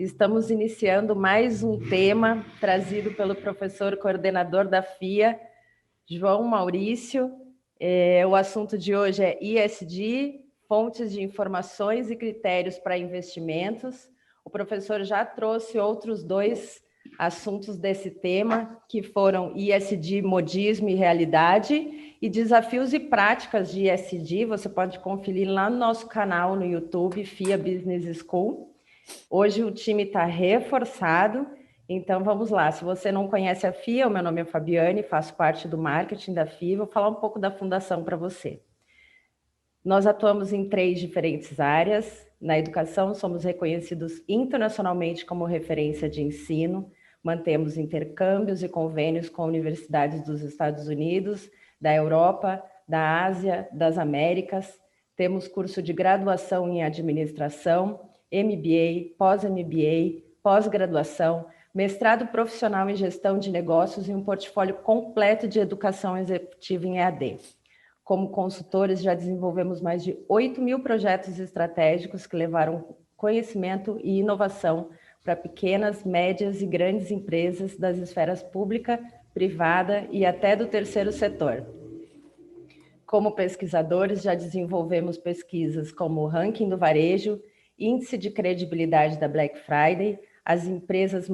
Estamos iniciando mais um tema trazido pelo professor coordenador da FIA, João Maurício. O assunto de hoje é ESG, fontes de informações e critérios para investimentos. O professor já trouxe outros dois assuntos desse tema, que foram ESG, modismo e realidade, e desafios e práticas de ESG. Você pode conferir lá no nosso canal no YouTube, FIA Business School. Hoje o time está reforçado, então vamos lá. Se você não conhece a FIA, o meu nome é Fabiane, faço parte do marketing da FIA, vou falar um pouco da fundação para você. Nós atuamos em 3 diferentes áreas. Na educação, somos reconhecidos internacionalmente como referência de ensino, mantemos intercâmbios e convênios com universidades dos Estados Unidos, da Europa, da Ásia, das Américas. Temos curso de graduação em administração, MBA, pós-MBA, pós-graduação, mestrado profissional em gestão de negócios e um portfólio completo de educação executiva em EAD. Como consultores, já desenvolvemos mais de 8.000 projetos estratégicos que levaram conhecimento e inovação para pequenas, médias e grandes empresas das esferas pública, privada e até do terceiro setor. Como pesquisadores, já desenvolvemos pesquisas como o ranking do varejo, índice de credibilidade da Black Friday, as empresas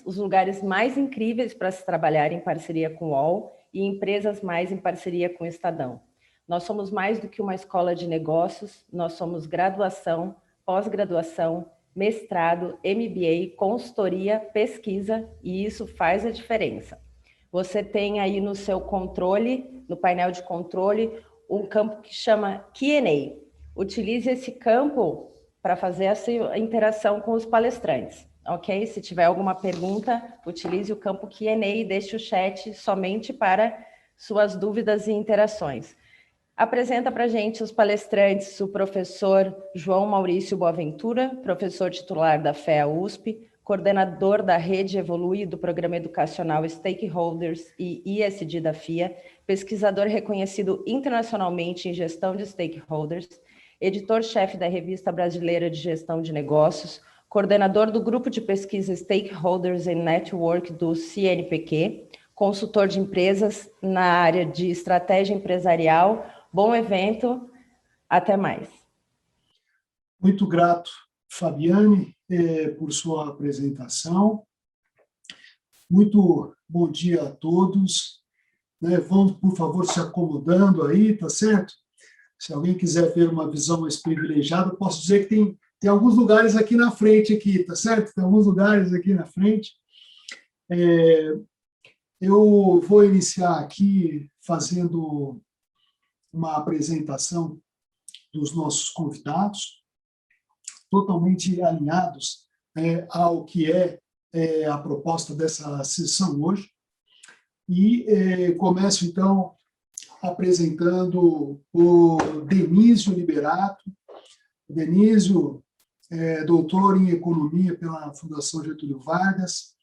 os lugares mais incríveis para se trabalhar em parceria com o UOL e empresas mais em parceria com o Estadão. Nós somos mais do que uma escola de negócios, nós somos graduação, pós-graduação, mestrado, MBA, consultoria, pesquisa, e isso faz a diferença. Você tem aí no seu controle, no painel de controle, um campo que chama Q&A. Utilize esse campo para fazer essa interação com os palestrantes, ok? Se tiver alguma pergunta, utilize o campo Q&A e deixe o chat somente para suas dúvidas e interações. Apresenta para a gente os palestrantes o professor João Maurício Boaventura, professor titular da FEA USP, coordenador da Rede Evolui do Programa Educacional Stakeholders e ESG da FIA, pesquisador reconhecido internacionalmente em gestão de stakeholders, editor-chefe da Revista Brasileira de Gestão de Negócios, coordenador do Grupo de Pesquisa Stakeholders and Network do CNPq, consultor de empresas na área de estratégia empresarial. Bom evento, até mais. Muito grato, Fabiane, por sua apresentação. Muito bom dia a todos. Vão, por favor, se acomodando aí, tá certo? Se alguém quiser ver uma visão mais privilegiada, eu posso dizer que tem alguns lugares aqui na frente, aqui, tá certo? Tem alguns lugares aqui na frente. Eu vou iniciar aqui fazendo uma apresentação dos nossos convidados, totalmente alinhados ao que é a proposta dessa sessão hoje. E começo, então, apresentando o Denísio Liberato. O Denísio é doutor em Economia pela Fundação Getúlio Vargas,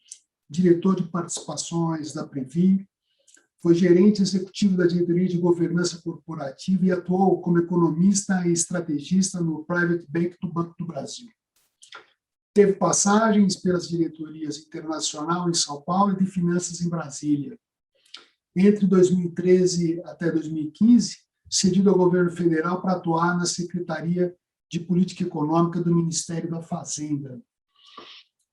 diretor de participações da Previ, foi gerente executivo da diretoria de governança corporativa e atuou como economista e estrategista no Private Bank do Banco do Brasil. Teve passagens pelas diretorias internacional em São Paulo e de finanças em Brasília. Entre 2013 até 2015, cedido ao governo federal para atuar na Secretaria de Política Econômica do Ministério da Fazenda.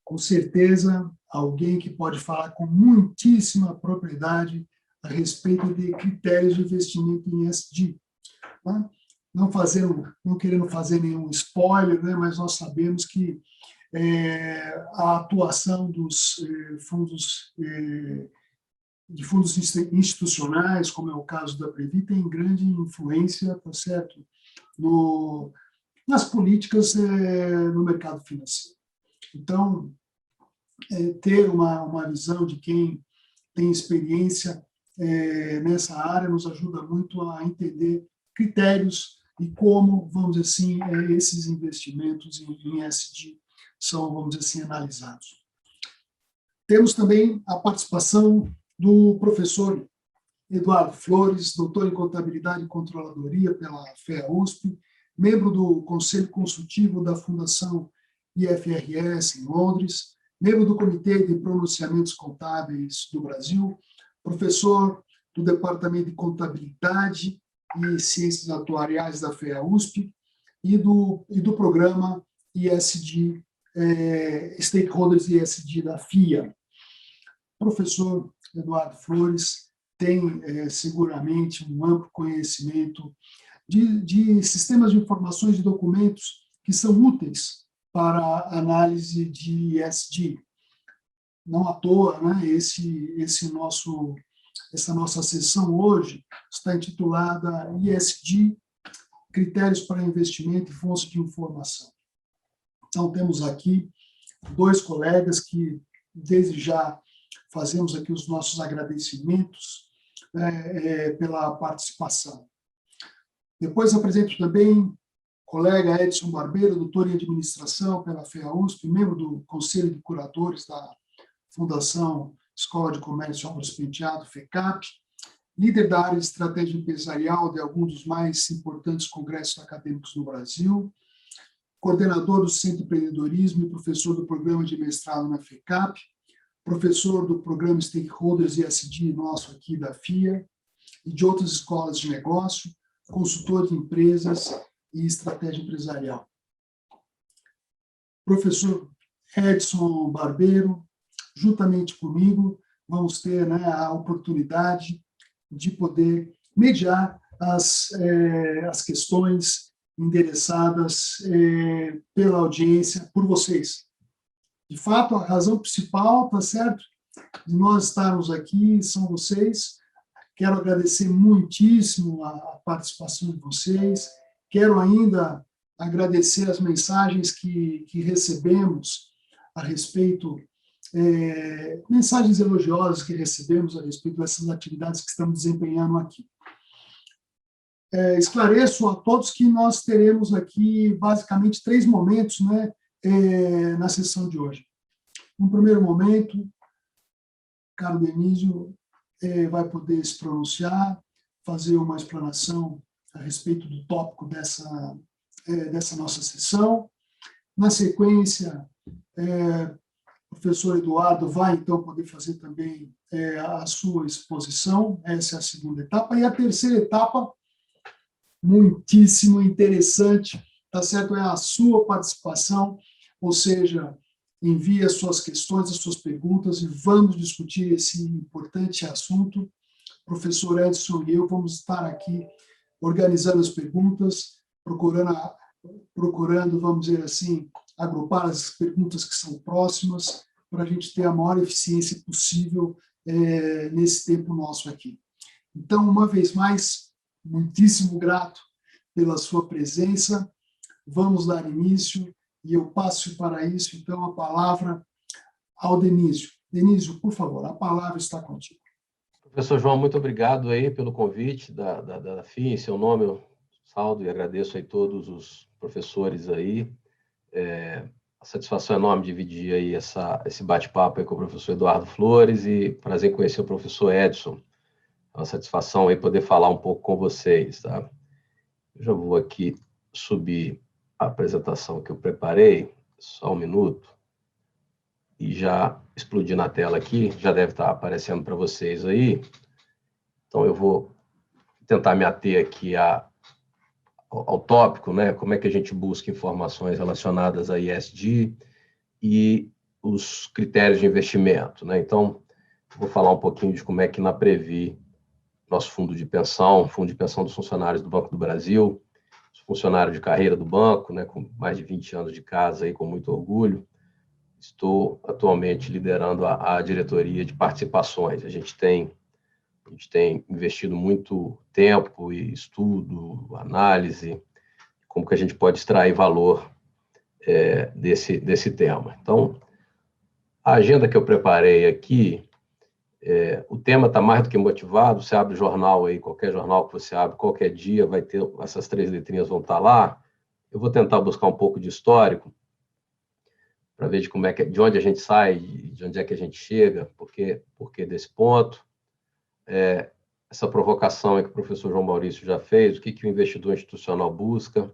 Com certeza, alguém que pode falar com muitíssima propriedade a respeito de critérios de investimento em ESG. Não querendo fazer nenhum spoiler, mas nós sabemos que a atuação dos fundos institucionais, como é o caso da Previ, tem grande influência, tá certo, nas políticas no mercado financeiro. Então, ter uma visão de quem tem experiência nessa área nos ajuda muito a entender critérios e como, vamos dizer assim, esses investimentos em ESG são, vamos dizer assim, analisados. Temos também a participação do professor Eduardo Flores, doutor em Contabilidade e Controladoria pela FEA USP, membro do Conselho Consultivo da Fundação IFRS, em Londres, membro do Comitê de Pronunciamentos Contábeis do Brasil, professor do Departamento de Contabilidade e Ciências Atuariais da FEA-USP e do programa ISD, Stakeholders ISD da FIA. O professor Eduardo Flores tem seguramente um amplo conhecimento de sistemas de informações de documentos que são úteis para a análise de ISD. Não à toa, né, essa nossa sessão hoje está intitulada ISD, Critérios para Investimento e Fontes de Informação. Então, temos aqui dois colegas que, desde já, fazemos aqui os nossos agradecimentos pela participação. Depois apresento também o colega Edson Barbeiro, doutor em administração pela FEA-USP, membro do Conselho de Curadores da Fundação Escola de Comércio Álvares Penteado, FECAP, líder da área de estratégia empresarial de alguns dos mais importantes congressos acadêmicos no Brasil, coordenador do Centro de Empreendedorismo e professor do programa de mestrado na FECAP, professor do programa Stakeholders ISD nosso aqui da FIA e de outras escolas de negócio, consultor de empresas e estratégia empresarial. Professor Edson Barbeiro, juntamente comigo, vamos ter, né, a oportunidade de poder mediar as questões endereçadas pela audiência, por vocês. De fato, a razão principal, tá certo, de nós estarmos aqui são vocês. Quero agradecer muitíssimo a participação de vocês. Quero ainda agradecer as mensagens que recebemos a respeito, mensagens elogiosas que recebemos a respeito dessas atividades que estamos desempenhando aqui. Esclareço a todos que nós teremos aqui, basicamente, 3 momentos, né, na sessão de hoje. No primeiro momento, caro Denísio, vai poder se pronunciar, fazer uma explanação a respeito do tópico dessa nossa sessão. Na sequência, o professor Eduardo vai, então, poder fazer também a sua exposição. Essa é a segunda etapa. E a terceira etapa, muitíssimo interessante, tá certo? É a sua participação, ou seja, envie as suas questões, as suas perguntas e vamos discutir esse importante assunto. O professor Edson e eu vamos estar aqui organizando as perguntas, procurando, vamos dizer assim, agrupar as perguntas que são próximas para a gente ter a maior eficiência possível nesse tempo nosso aqui. Então, uma vez mais, muitíssimo grato pela sua presença. Vamos dar início e eu passo para isso, então, a palavra ao Denísio. Denísio, por favor, a palavra está contigo. Professor João, muito obrigado aí pelo convite da FIA. Em seu nome, eu saúdo e agradeço aí todos os professores aí. A satisfação é enorme dividir aí esse bate-papo aí com o professor Eduardo Flores e prazer em conhecer o professor Edson. É uma satisfação aí poder falar um pouco com vocês, tá? Eu já vou aqui subir a apresentação que eu preparei, só um minuto, e já explodir na tela aqui, já deve estar aparecendo para vocês aí. Então, eu vou tentar me ater aqui ao tópico, né? Como é que a gente busca informações relacionadas a ISD e os critérios de investimento, né? Então, vou falar um pouquinho de como é que na Previ, nosso fundo de pensão dos funcionários do Banco do Brasil, funcionário de carreira do banco, né, com mais de 20 anos de casa, aí, com muito orgulho, estou atualmente liderando a diretoria de participações. A gente tem investido muito tempo e estudo, análise, como que a gente pode extrair valor desse tema. Então, a agenda que eu preparei aqui, o tema está mais do que motivado. Você abre o jornal aí, qualquer jornal que você abre, qualquer dia, vai ter, essas 3 letrinhas vão estar lá. Eu vou tentar buscar um pouco de histórico, para ver de onde a gente sai, de onde é que a gente chega, porque desse ponto. Essa provocação que o professor João Maurício já fez, o que o investidor institucional busca.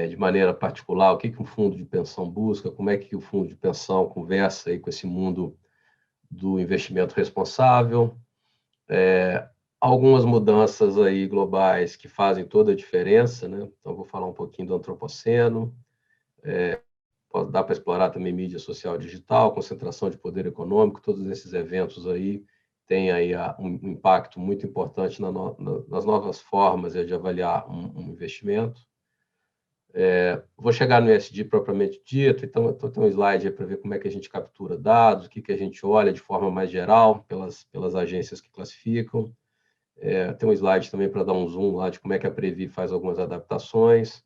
de maneira particular, o que um fundo de pensão busca, como é que o fundo de pensão conversa aí com esse mundo do investimento responsável, algumas mudanças aí globais que fazem toda a diferença, né? Então, vou falar um pouquinho do antropoceno, dá para explorar também mídia social digital, concentração de poder econômico, todos esses eventos aí têm aí um impacto muito importante nas novas formas de avaliar um investimento. Vou chegar no ESG propriamente dito, então tem um slide aí para ver como é que a gente captura dados, o que a gente olha de forma mais geral pelas agências que classificam. Tem um slide também para dar um zoom lá de como é que a Previ faz algumas adaptações.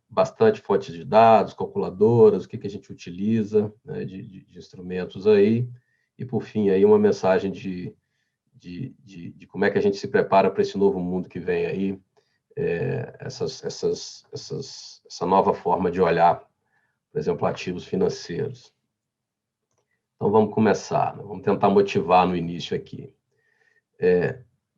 Bastante fontes de dados, calculadoras, o que a gente utiliza, né, de instrumentos aí. E, por fim, aí uma mensagem de como é que a gente se prepara para esse novo mundo que vem aí, essa nova forma de olhar, por exemplo, ativos financeiros. Então, vamos começar, né? Vamos tentar motivar no início aqui.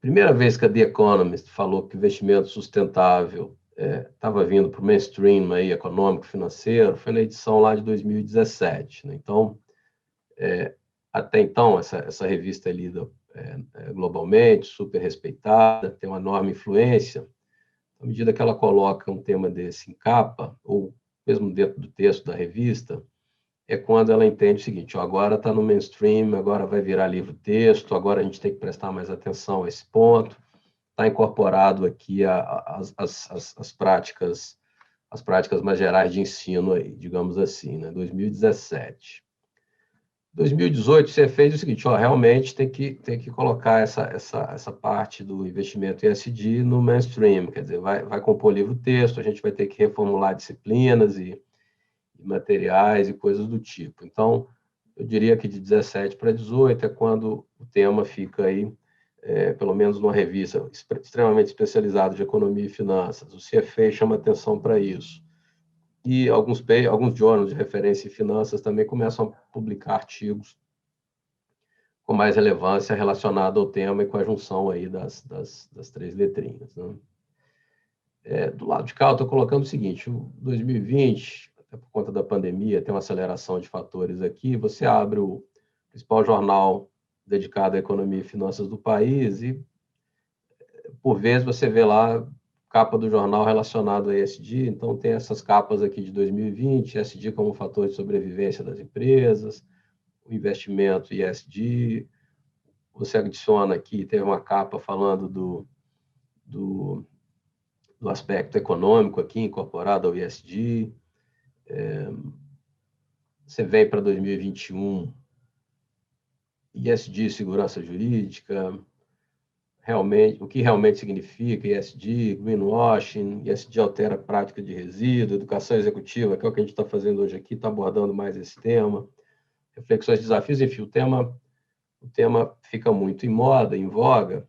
Primeira vez que a The Economist falou que investimento sustentável estava vindo para o mainstream aí, econômico, financeiro, foi na edição lá de 2017. Né? Então, até então, essa revista é lida globalmente, super respeitada, tem uma enorme influência. À medida que ela coloca um tema desse em capa, ou mesmo dentro do texto da revista, é quando ela entende o seguinte: agora está no mainstream, agora vai virar livro-texto, agora a gente tem que prestar mais atenção a esse ponto, está incorporado aqui as práticas mais gerais de ensino, aí, digamos assim, né? 2017. 2018, você fez o seguinte: realmente tem que colocar essa parte do investimento em ESG no mainstream, quer dizer, vai compor livro-texto, a gente vai ter que reformular disciplinas e materiais e coisas do tipo. Então, eu diria que de 17 para 18 é quando o tema fica aí, pelo menos numa revista extremamente especializada de economia e finanças. O CFA chama atenção para isso. E alguns jornais de referência em finanças também começam a publicar artigos com mais relevância relacionada ao tema e com a junção aí das três letrinhas. Né? Do lado de cá, eu estou colocando o seguinte: o 2020, até por conta da pandemia, tem uma aceleração de fatores aqui. Você abre o principal jornal dedicado à economia e finanças do país e, por vezes, você vê lá capa do jornal relacionado a ESG. Então, tem essas capas aqui de 2020, ESG como fator de sobrevivência das empresas, o investimento ESG. Você adiciona aqui, teve uma capa falando do aspecto econômico aqui, incorporado ao ESG. Você vem para 2021, ESG, segurança jurídica, o que realmente significa ESG, greenwashing, ESG altera a prática de resíduo, educação executiva, que é o que a gente está fazendo hoje aqui, está abordando mais esse tema, reflexões, desafios, enfim, o tema fica muito em moda, em voga,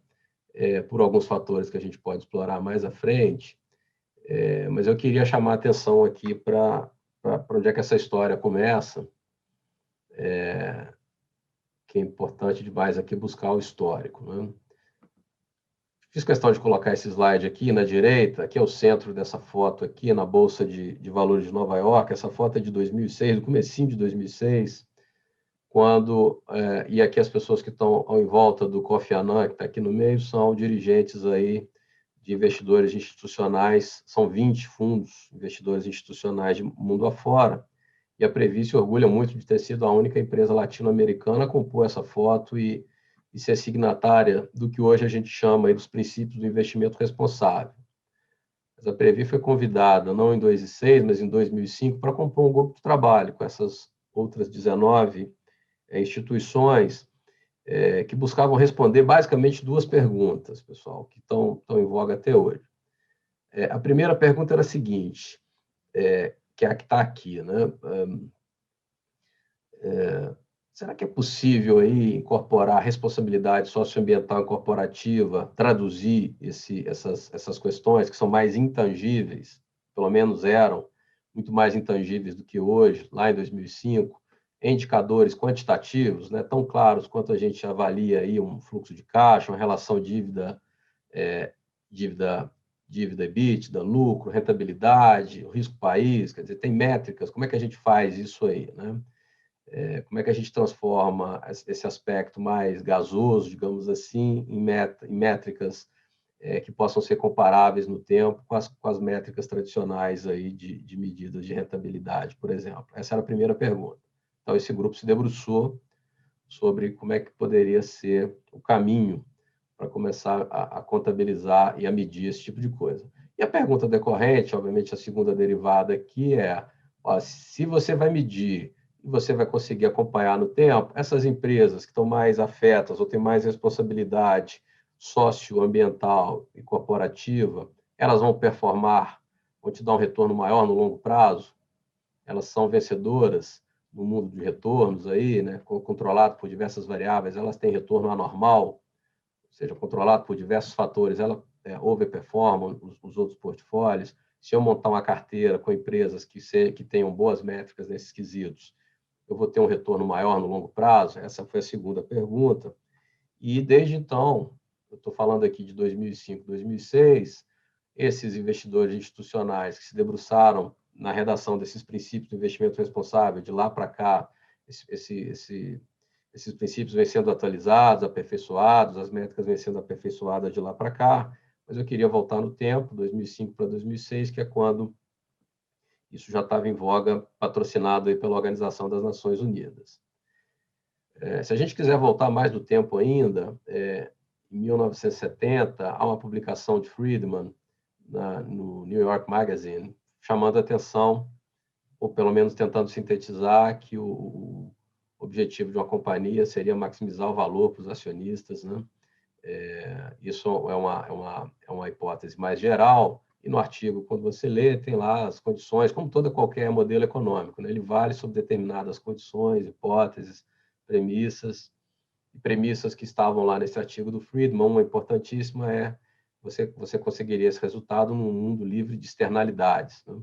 por alguns fatores que a gente pode explorar mais à frente, mas eu queria chamar a atenção aqui para onde é que essa história começa, que é importante demais aqui buscar o histórico. Né? Fiz questão de colocar esse slide aqui na direita, aqui é o centro dessa foto aqui, na Bolsa de Valores de Nova York. Essa foto é de 2006, do comecinho de 2006, quando, e aqui as pessoas que estão em volta do Kofi Annan, que está aqui no meio, são dirigentes aí de investidores institucionais, são 20 fundos, investidores institucionais de mundo afora, e a Previ se orgulha muito de ter sido a única empresa latino-americana a compor essa foto e ser signatária do que hoje a gente chama aí dos princípios do investimento responsável. Mas a Previ foi convidada, não em 2006, mas em 2005, para compor um grupo de trabalho com essas outras 19 instituições que buscavam responder basicamente duas perguntas, pessoal, que estão em voga até hoje. A primeira pergunta era a seguinte, que é a que está aqui, né? Será que é possível aí incorporar a responsabilidade socioambiental e corporativa, traduzir essas questões que são mais intangíveis, pelo menos eram muito mais intangíveis do que hoje, lá em 2005, em indicadores quantitativos, né, tão claros quanto a gente avalia aí um fluxo de caixa, uma relação dívida dívida EBITDA, lucro, rentabilidade, o risco país, quer dizer, tem métricas, como é que a gente faz isso aí, né? Como é que a gente transforma esse aspecto mais gasoso, digamos assim, em métricas que possam ser comparáveis no tempo com as métricas tradicionais aí de medidas de rentabilidade, por exemplo. Essa era a primeira pergunta. Então, esse grupo se debruçou sobre como é que poderia ser o caminho para começar a contabilizar e a medir esse tipo de coisa. E a pergunta decorrente, obviamente, a segunda derivada aqui é, ó, se você vai medir e você vai conseguir acompanhar no tempo, essas empresas que estão mais afetas ou têm mais responsabilidade socioambiental e corporativa, elas vão performar, vão te dar um retorno maior no longo prazo? Elas são vencedoras no mundo de retornos aí, né, controlado por diversas variáveis, elas têm retorno anormal, ou seja, controlado por diversos fatores, ela overperformam os outros portfólios. Se eu montar uma carteira com empresas que tenham boas métricas nesses quesitos, eu vou ter um retorno maior no longo prazo? Essa foi a segunda pergunta. E desde então, eu estou falando aqui de 2005, 2006, esses investidores institucionais que se debruçaram na redação desses princípios do investimento responsável, de lá para cá, esses princípios vêm sendo atualizados, aperfeiçoados, as métricas vêm sendo aperfeiçoadas de lá para cá, mas eu queria voltar no tempo, 2005 para 2006, que é quando isso já estava em voga, patrocinado aí pela Organização das Nações Unidas. Se a gente quiser voltar mais no tempo ainda, em 1970, há uma publicação de Friedman no New York Magazine, chamando a atenção, ou pelo menos tentando sintetizar, que o objetivo de uma companhia seria maximizar o valor para os acionistas, né? Isso é uma hipótese mais geral, e no artigo, quando você lê, tem lá as condições, como qualquer modelo econômico, né? Ele vale sob determinadas condições, hipóteses, premissas que estavam lá nesse artigo do Friedman. Uma importantíssima é você conseguiria esse resultado num mundo livre de externalidades, né?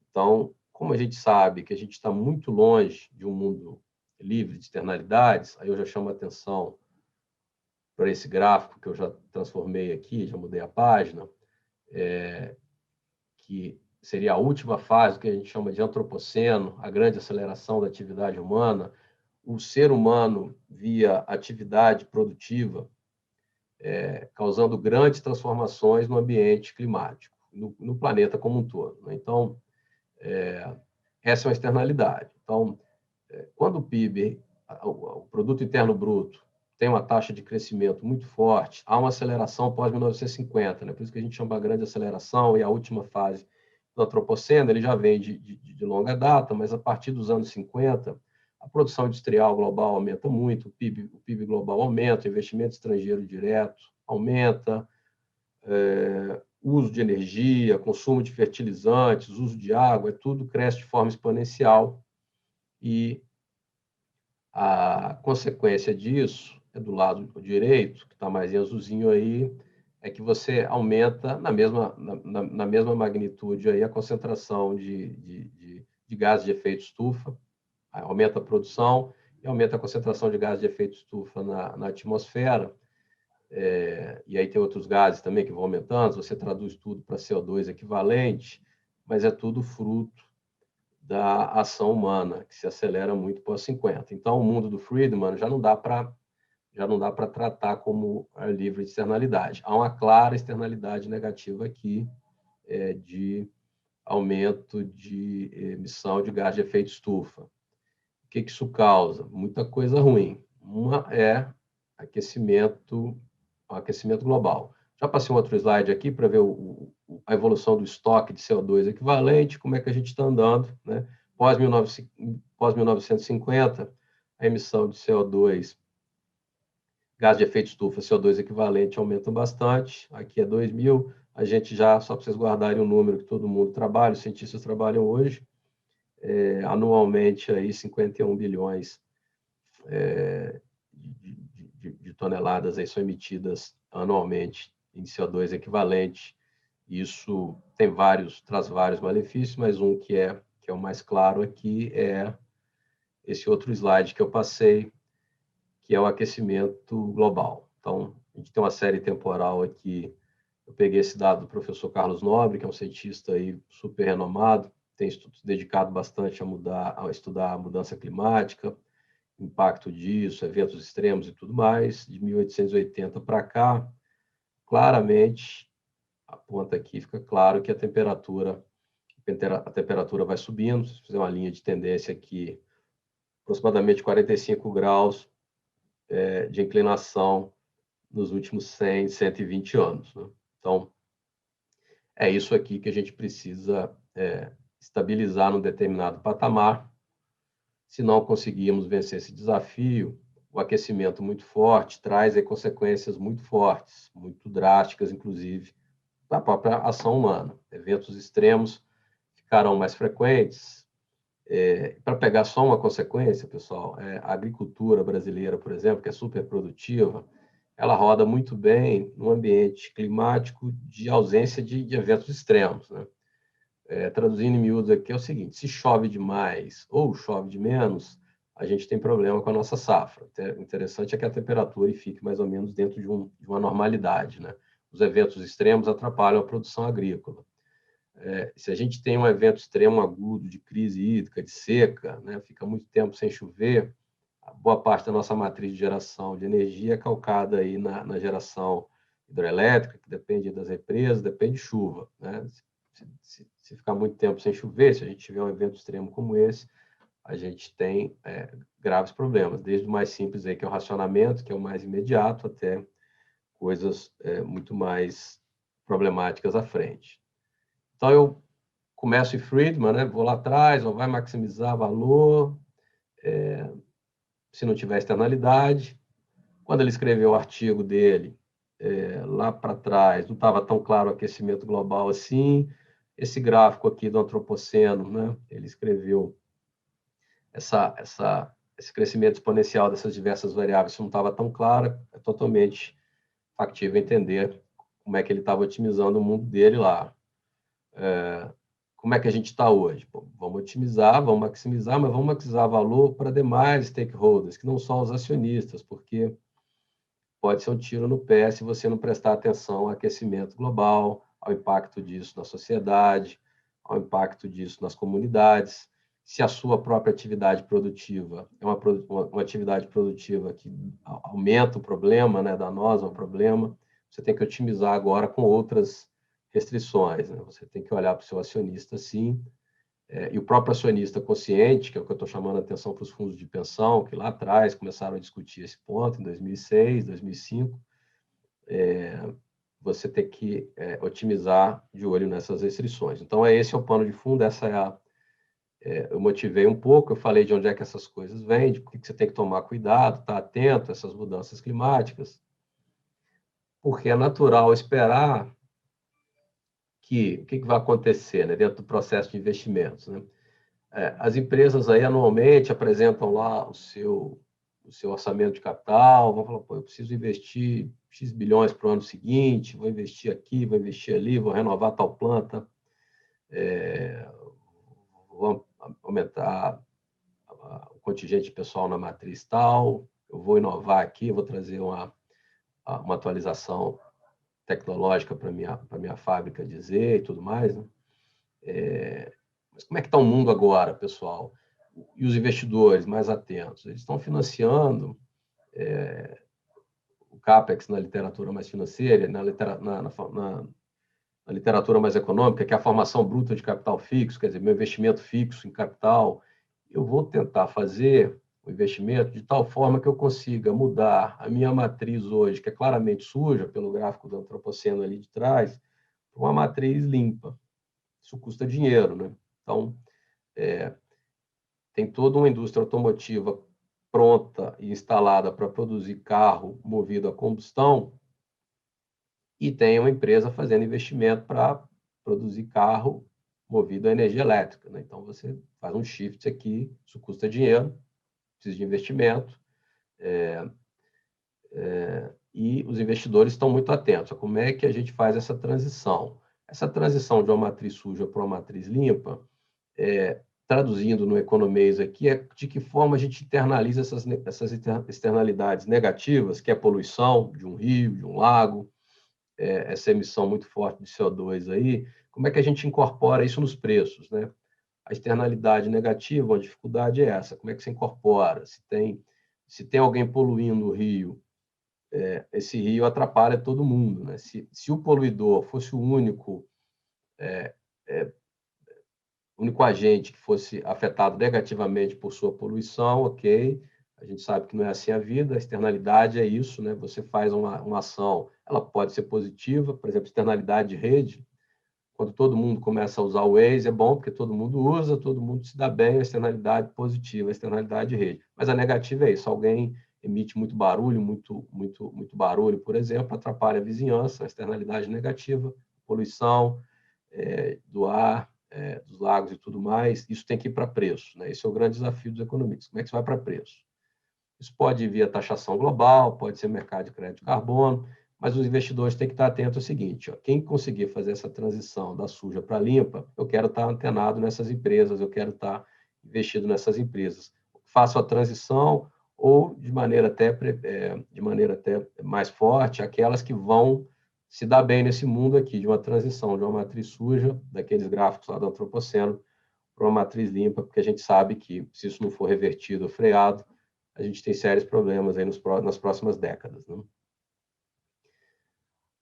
Então, como a gente sabe que a gente está muito longe de um mundo livre de externalidades, aí eu já chamo a atenção para esse gráfico que eu já transformei aqui, já mudei a página, que seria a última fase, que a gente chama de antropoceno, a grande aceleração da atividade humana. O ser humano, via atividade produtiva, causando grandes transformações no ambiente climático, no planeta como um todo, né? Então, essa é uma externalidade. Então, quando o PIB, o Produto Interno Bruto, tem uma taxa de crescimento muito forte, há uma aceleração pós-1950, né? Por isso que a gente chama a grande aceleração, e a última fase do antropoceno, ele já vem de longa data, mas a partir dos anos 50, a produção industrial global aumenta muito, o PIB global aumenta, o investimento estrangeiro direto aumenta, uso de energia, consumo de fertilizantes, uso de água, tudo cresce de forma exponencial, e a consequência disso, do lado direito, que está mais em azulzinho aí, é que você aumenta na mesma magnitude aí a concentração de gases de efeito estufa, aumenta a produção e aumenta a concentração de gases de efeito estufa na atmosfera. E aí tem outros gases também que vão aumentando, você traduz tudo para CO2 equivalente, mas é tudo fruto da ação humana, que se acelera muito pós-50. Então, o mundo do Friedman já não dá para tratar como livre de externalidade. Há uma clara externalidade negativa aqui, de aumento de emissão de gás de efeito estufa. O que isso causa? Muita coisa ruim. Uma é aquecimento global. Já passei um outro slide aqui para ver a evolução do estoque de CO2 equivalente, como é que a gente está andando, né? Pós-1950, a emissão de CO2, gás de efeito estufa, CO2 equivalente, aumenta bastante. Aqui é 2000, a gente já, só para vocês guardarem o número que todo mundo trabalha, os cientistas trabalham hoje, anualmente aí 51 bilhões de toneladas aí são emitidas anualmente em CO2 equivalente. Isso traz vários malefícios, mas um que é o mais claro aqui é esse outro slide que eu passei, que é o aquecimento global. Então, a gente tem uma série temporal aqui Eu peguei esse dado do professor Carlos Nobre, que é um cientista aí super renomado, tem se dedicado bastante a estudar a mudança climática, impacto disso, eventos extremos e tudo mais. De 1880 para cá, claramente, aponta aqui, fica claro que a temperatura vai subindo. Se fizer uma linha de tendência aqui, aproximadamente 45 graus de inclinação nos últimos 100, 120 anos. Né? Então, é isso aqui que a gente precisa estabilizar num determinado patamar. Se não conseguirmos vencer esse desafio, o aquecimento muito forte traz aí consequências muito fortes, muito drásticas, inclusive, da própria ação humana. Eventos extremos ficarão mais frequentes. Para pegar só uma consequência, pessoal, a agricultura brasileira, por exemplo, que é super produtiva, ela roda muito bem num ambiente climático de ausência de eventos extremos. Né? Traduzindo em miúdos aqui, é o seguinte: se chove demais ou chove de menos, a gente tem problema com a nossa safra. O interessante é que a temperatura fique mais ou menos dentro de uma normalidade. Né? Os eventos extremos atrapalham a produção agrícola. Se a gente tem um evento extremo agudo de crise hídrica, de seca, né, fica muito tempo sem chover, a boa parte da nossa matriz de geração de energia é calcada aí na geração hidrelétrica, que depende das represas, depende de chuva. Né? Se ficar muito tempo sem chover, se a gente tiver um evento extremo como esse, a gente tem graves problemas, desde o mais simples aí, que é o racionamento, que é o mais imediato, até coisas muito mais problemáticas à frente. Então, eu começo em Friedman, né? Vou lá atrás, vai maximizar valor, se não tiver externalidade. Quando ele escreveu o artigo dele, lá para trás, não estava tão claro o aquecimento global assim. Esse gráfico aqui do antropoceno, né? Ele escreveu esse crescimento exponencial dessas diversas variáveis, isso não estava tão claro, é totalmente factível entender como é que ele estava otimizando o mundo dele lá. Como é que a gente está hoje? Pô, vamos otimizar, vamos maximizar, mas vamos maximizar valor para demais stakeholders, que não são os acionistas, porque pode ser um tiro no pé se você não prestar atenção ao aquecimento global, ao impacto disso na sociedade, ao impacto disso nas comunidades. Se a sua própria atividade produtiva é uma atividade produtiva que aumenta o problema, né, danosa ao problema, você tem que otimizar agora com outras restrições. Né? Você tem que olhar para o seu acionista, sim, e o próprio acionista consciente, que é o que eu estou chamando a atenção para os fundos de pensão, que lá atrás começaram a discutir esse ponto, em 2006, 2005, você tem que otimizar de olho nessas restrições. Então, esse é o pano de fundo, eu motivei um pouco, eu falei de onde é que essas coisas vêm, de por que você tem que tomar cuidado, estar atento a essas mudanças climáticas, porque é natural esperar o que vai acontecer, né, dentro do processo de investimentos. Né? As empresas aí anualmente apresentam lá o seu orçamento de capital, vão falar, pô, eu preciso investir X bilhões para o ano seguinte, vou investir aqui, vou investir ali, vou renovar tal planta, vou aumentar o contingente pessoal na matriz tal, eu vou inovar aqui, vou trazer uma atualização tecnológica para minha fábrica dizer e tudo mais. Né? Mas como é que está o mundo agora, pessoal? E os investidores mais atentos? Eles estão financiando o CAPEX na literatura mais financeira, na literatura mais econômica, que é a formação bruta de capital fixo, quer dizer, meu investimento fixo em capital. Eu vou tentar fazer o investimento de tal forma que eu consiga mudar a minha matriz hoje, que é claramente suja, pelo gráfico do antropoceno ali de trás, para uma matriz limpa. Isso custa dinheiro, né? Então, tem toda uma indústria automotiva pronta e instalada para produzir carro movido a combustão e tem uma empresa fazendo investimento para produzir carro movido a energia elétrica. Né? Então, você faz um shift aqui, isso custa dinheiro, precisa de investimento, e os investidores estão muito atentos a como é que a gente faz essa transição. Essa transição de uma matriz suja para uma matriz limpa, traduzindo no economês aqui, é de que forma a gente internaliza essas externalidades negativas, que é a poluição de um rio, de um lago, essa emissão muito forte de CO2 aí, como é que a gente incorpora isso nos preços, né? A externalidade negativa, a dificuldade é essa, como é que você incorpora? Se tem alguém poluindo o rio, esse rio atrapalha todo mundo, né? Se o poluidor fosse o único agente que fosse afetado negativamente por sua poluição, ok, a gente sabe que não é assim a vida, a externalidade é isso, né? Você faz uma ação, ela pode ser positiva, por exemplo, externalidade de rede, quando todo mundo começa a usar o Waze, é bom porque todo mundo usa, todo mundo se dá bem, a externalidade positiva, a externalidade de rede. Mas a negativa é isso, alguém emite muito barulho, muito barulho, por exemplo, atrapalha a vizinhança, a externalidade negativa, poluição do ar, dos lagos e tudo mais, isso tem que ir para preço, né? Esse é o grande desafio dos economistas, como é que você vai para preço? Isso pode ir via taxação global, pode ser mercado de crédito de carbono, mas os investidores têm que estar atentos ao seguinte, ó, quem conseguir fazer essa transição da suja para limpa, eu quero estar antenado nessas empresas, eu quero estar investido nessas empresas. Faço a transição ou de maneira até mais forte, aquelas que vão se dar bem nesse mundo aqui, de uma transição de uma matriz suja, daqueles gráficos lá do antropoceno, para uma matriz limpa, porque a gente sabe que, se isso não for revertido ou freado, a gente tem sérios problemas aí nas próximas décadas. Né?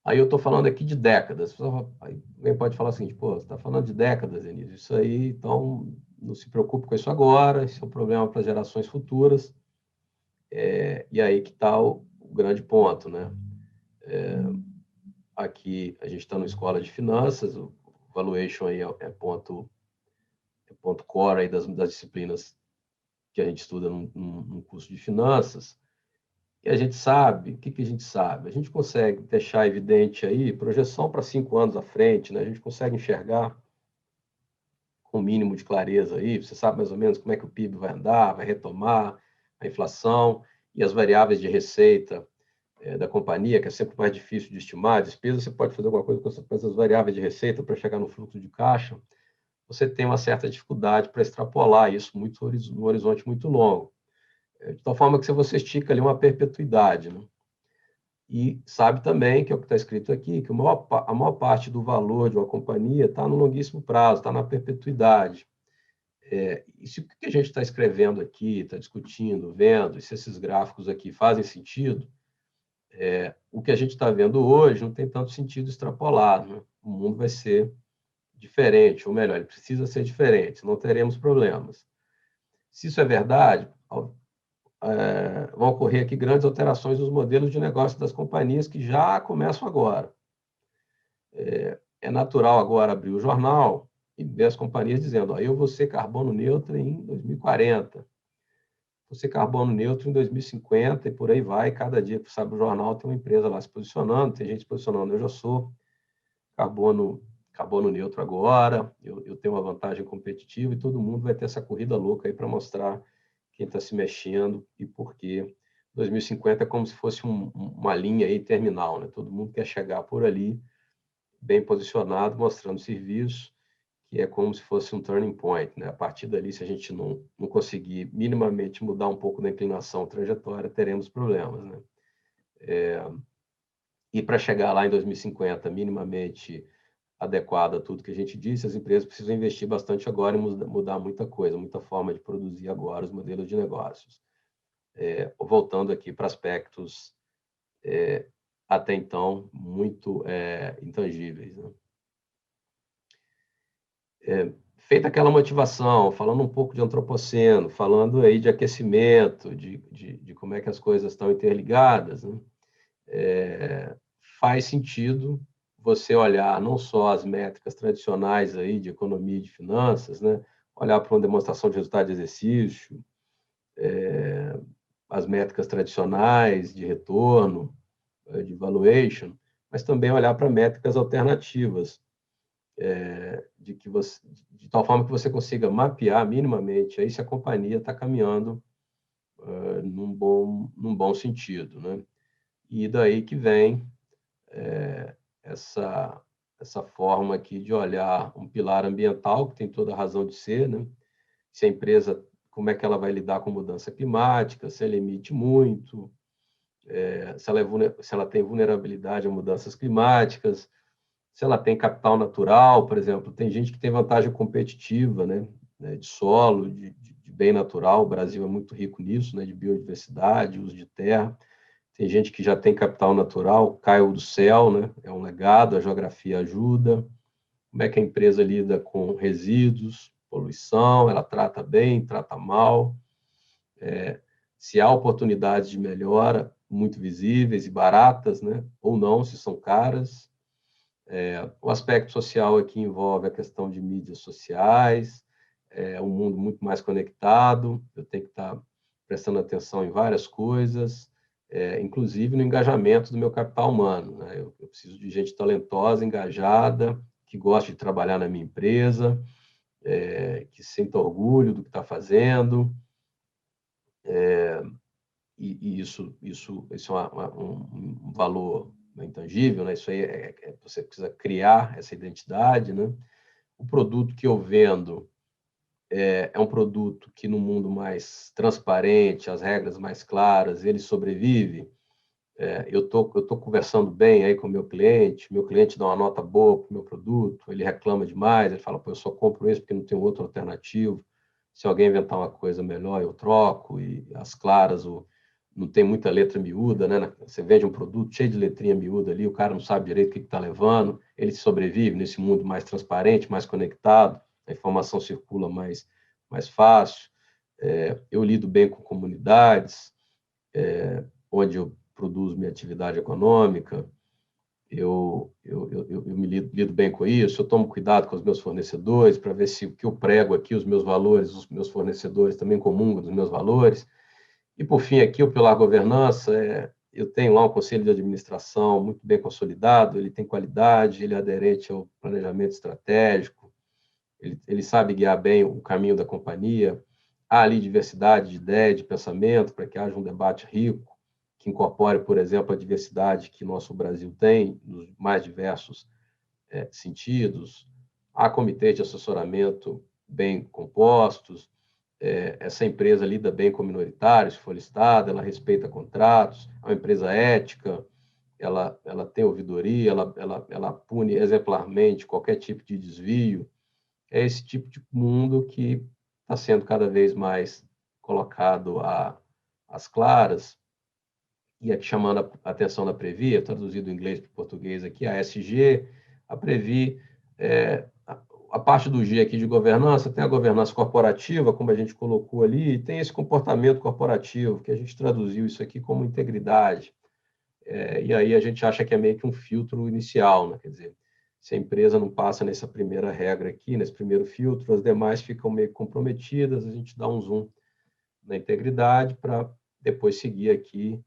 Aí eu estou falando aqui de décadas. Alguém pode falar assim, pô, você está falando de décadas, Denise. Isso aí, então, não se preocupe com isso agora, isso é um problema para gerações futuras. E aí que está o grande ponto. Né? Aqui a gente está numa escola de finanças, o valuation aí é ponto core aí das disciplinas que a gente estuda num curso de finanças. E a gente sabe, o que a gente sabe? A gente consegue deixar evidente aí projeção para 5 anos à frente, né? A gente consegue enxergar com o mínimo de clareza aí, você sabe mais ou menos como é que o PIB vai andar, vai retomar, a inflação e as variáveis de receita da companhia, que é sempre mais difícil de estimar. A despesa, você pode fazer alguma coisa com essas variáveis de receita para chegar no fluxo de caixa, você tem uma certa dificuldade para extrapolar isso no horizonte muito longo. De tal forma que você estica ali uma perpetuidade, né? E sabe também, que é o que está escrito aqui, que a maior parte do valor de uma companhia está no longuíssimo prazo, está na perpetuidade. E se o que a gente está escrevendo aqui, está discutindo, vendo, e se esses gráficos aqui fazem sentido, o que a gente está vendo hoje não tem tanto sentido extrapolar. Né? O mundo vai ser diferente, ou melhor, ele precisa ser diferente, não teremos problemas. Se isso é verdade, vão ocorrer aqui grandes alterações nos modelos de negócio das companhias que já começam agora. É natural agora abrir o jornal e ver as companhias dizendo, eu vou ser carbono neutro em 2040, vou ser carbono neutro em 2050 e por aí vai. Cada dia que sabe o jornal tem uma empresa lá se posicionando, tem gente se posicionando, eu já sou carbono neutro agora, eu tenho uma vantagem competitiva e todo mundo vai ter essa corrida louca aí para mostrar quem está se mexendo e por quê. 2050 é como se fosse uma linha aí terminal, né? Todo mundo quer chegar por ali, bem posicionado, mostrando serviço, que é como se fosse um turning point, né? A partir dali, se a gente não conseguir minimamente mudar um pouco da inclinação trajetória, teremos problemas, né? E para chegar lá em 2050, minimamente adequada a tudo que a gente disse, as empresas precisam investir bastante agora e mudar muita coisa, muita forma de produzir agora os modelos de negócios. Voltando aqui para aspectos até então muito intangíveis. Né? Feita aquela motivação, falando um pouco de antropoceno, falando aí de aquecimento, de como é que as coisas estão interligadas, né? Faz sentido você olhar não só as métricas tradicionais aí de economia e de finanças, né? Olhar para uma demonstração de resultado de exercício, as métricas tradicionais de retorno, de valuation, mas também olhar para métricas alternativas, de tal forma que você consiga mapear minimamente aí se a companhia está caminhando num bom sentido, né? E daí que vem essa forma aqui de olhar um pilar ambiental, que tem toda a razão de ser, né? Se a empresa, como é que ela vai lidar com mudança climática, se ela emite muito, se ela tem vulnerabilidade a mudanças climáticas, se ela tem capital natural, por exemplo. Tem gente que tem vantagem competitiva, né, de solo, de bem natural. O Brasil é muito rico nisso, né, de biodiversidade, uso de terra. Tem gente que já tem capital natural, caiu do céu, né, é um legado, a geografia ajuda. Como é que a empresa lida com resíduos, poluição, ela trata bem, trata mal. Se há oportunidades de melhora muito visíveis e baratas, né, ou não, se são caras. O aspecto social aqui envolve a questão de mídias sociais, um mundo muito mais conectado, eu tenho que estar prestando atenção em várias coisas, inclusive no engajamento do meu capital humano, né? Eu preciso de gente talentosa, engajada, que goste de trabalhar na minha empresa, que sinta orgulho do que está fazendo, e isso é um valor intangível, né? Isso aí você precisa criar essa identidade, né? O produto que eu vendo é um produto que, no mundo mais transparente, as regras mais claras, ele sobrevive. Eu tô conversando bem aí com o meu cliente dá uma nota boa para o meu produto, ele reclama demais, ele fala, pô, eu só compro esse porque não tem outro alternativo, se alguém inventar uma coisa melhor, eu troco, e as claras, não tem muita letra miúda, né? Você vende um produto cheio de letrinha miúda ali, o cara não sabe direito o que está levando, ele sobrevive nesse mundo mais transparente, mais conectado, a informação circula mais fácil. Eu lido bem com comunidades, onde eu produzo minha atividade econômica, eu me lido bem com isso, eu tomo cuidado com os meus fornecedores para ver se o que eu prego aqui, os meus valores, os meus fornecedores também comungam dos meus valores. E, por fim, aqui, o Pilar Governança, eu tenho lá um conselho de administração muito bem consolidado, ele tem qualidade, ele é aderente ao planejamento estratégico, ele sabe guiar bem o caminho da companhia, há ali diversidade de ideia, de pensamento, para que haja um debate rico, que incorpore, por exemplo, a diversidade que nosso Brasil tem, nos mais diversos sentidos. Há comitês de assessoramento bem compostos, essa empresa lida bem com minoritários, se for listada, ela respeita contratos, é uma empresa ética, ela tem ouvidoria, ela pune exemplarmente qualquer tipo de desvio. É esse tipo de mundo que está sendo cada vez mais colocado às claras, e aqui chamando a atenção da Previ, traduzido do inglês para o português aqui, a ESG, a Previ, a parte do G aqui de governança, tem a governança corporativa, como a gente colocou ali, e tem esse comportamento corporativo, que a gente traduziu isso aqui como integridade. E aí a gente acha que é meio que um filtro inicial, né? Quer dizer, se a empresa não passa nessa primeira regra aqui, nesse primeiro filtro, as demais ficam meio comprometidas, a gente dá um zoom na integridade para depois seguir aqui,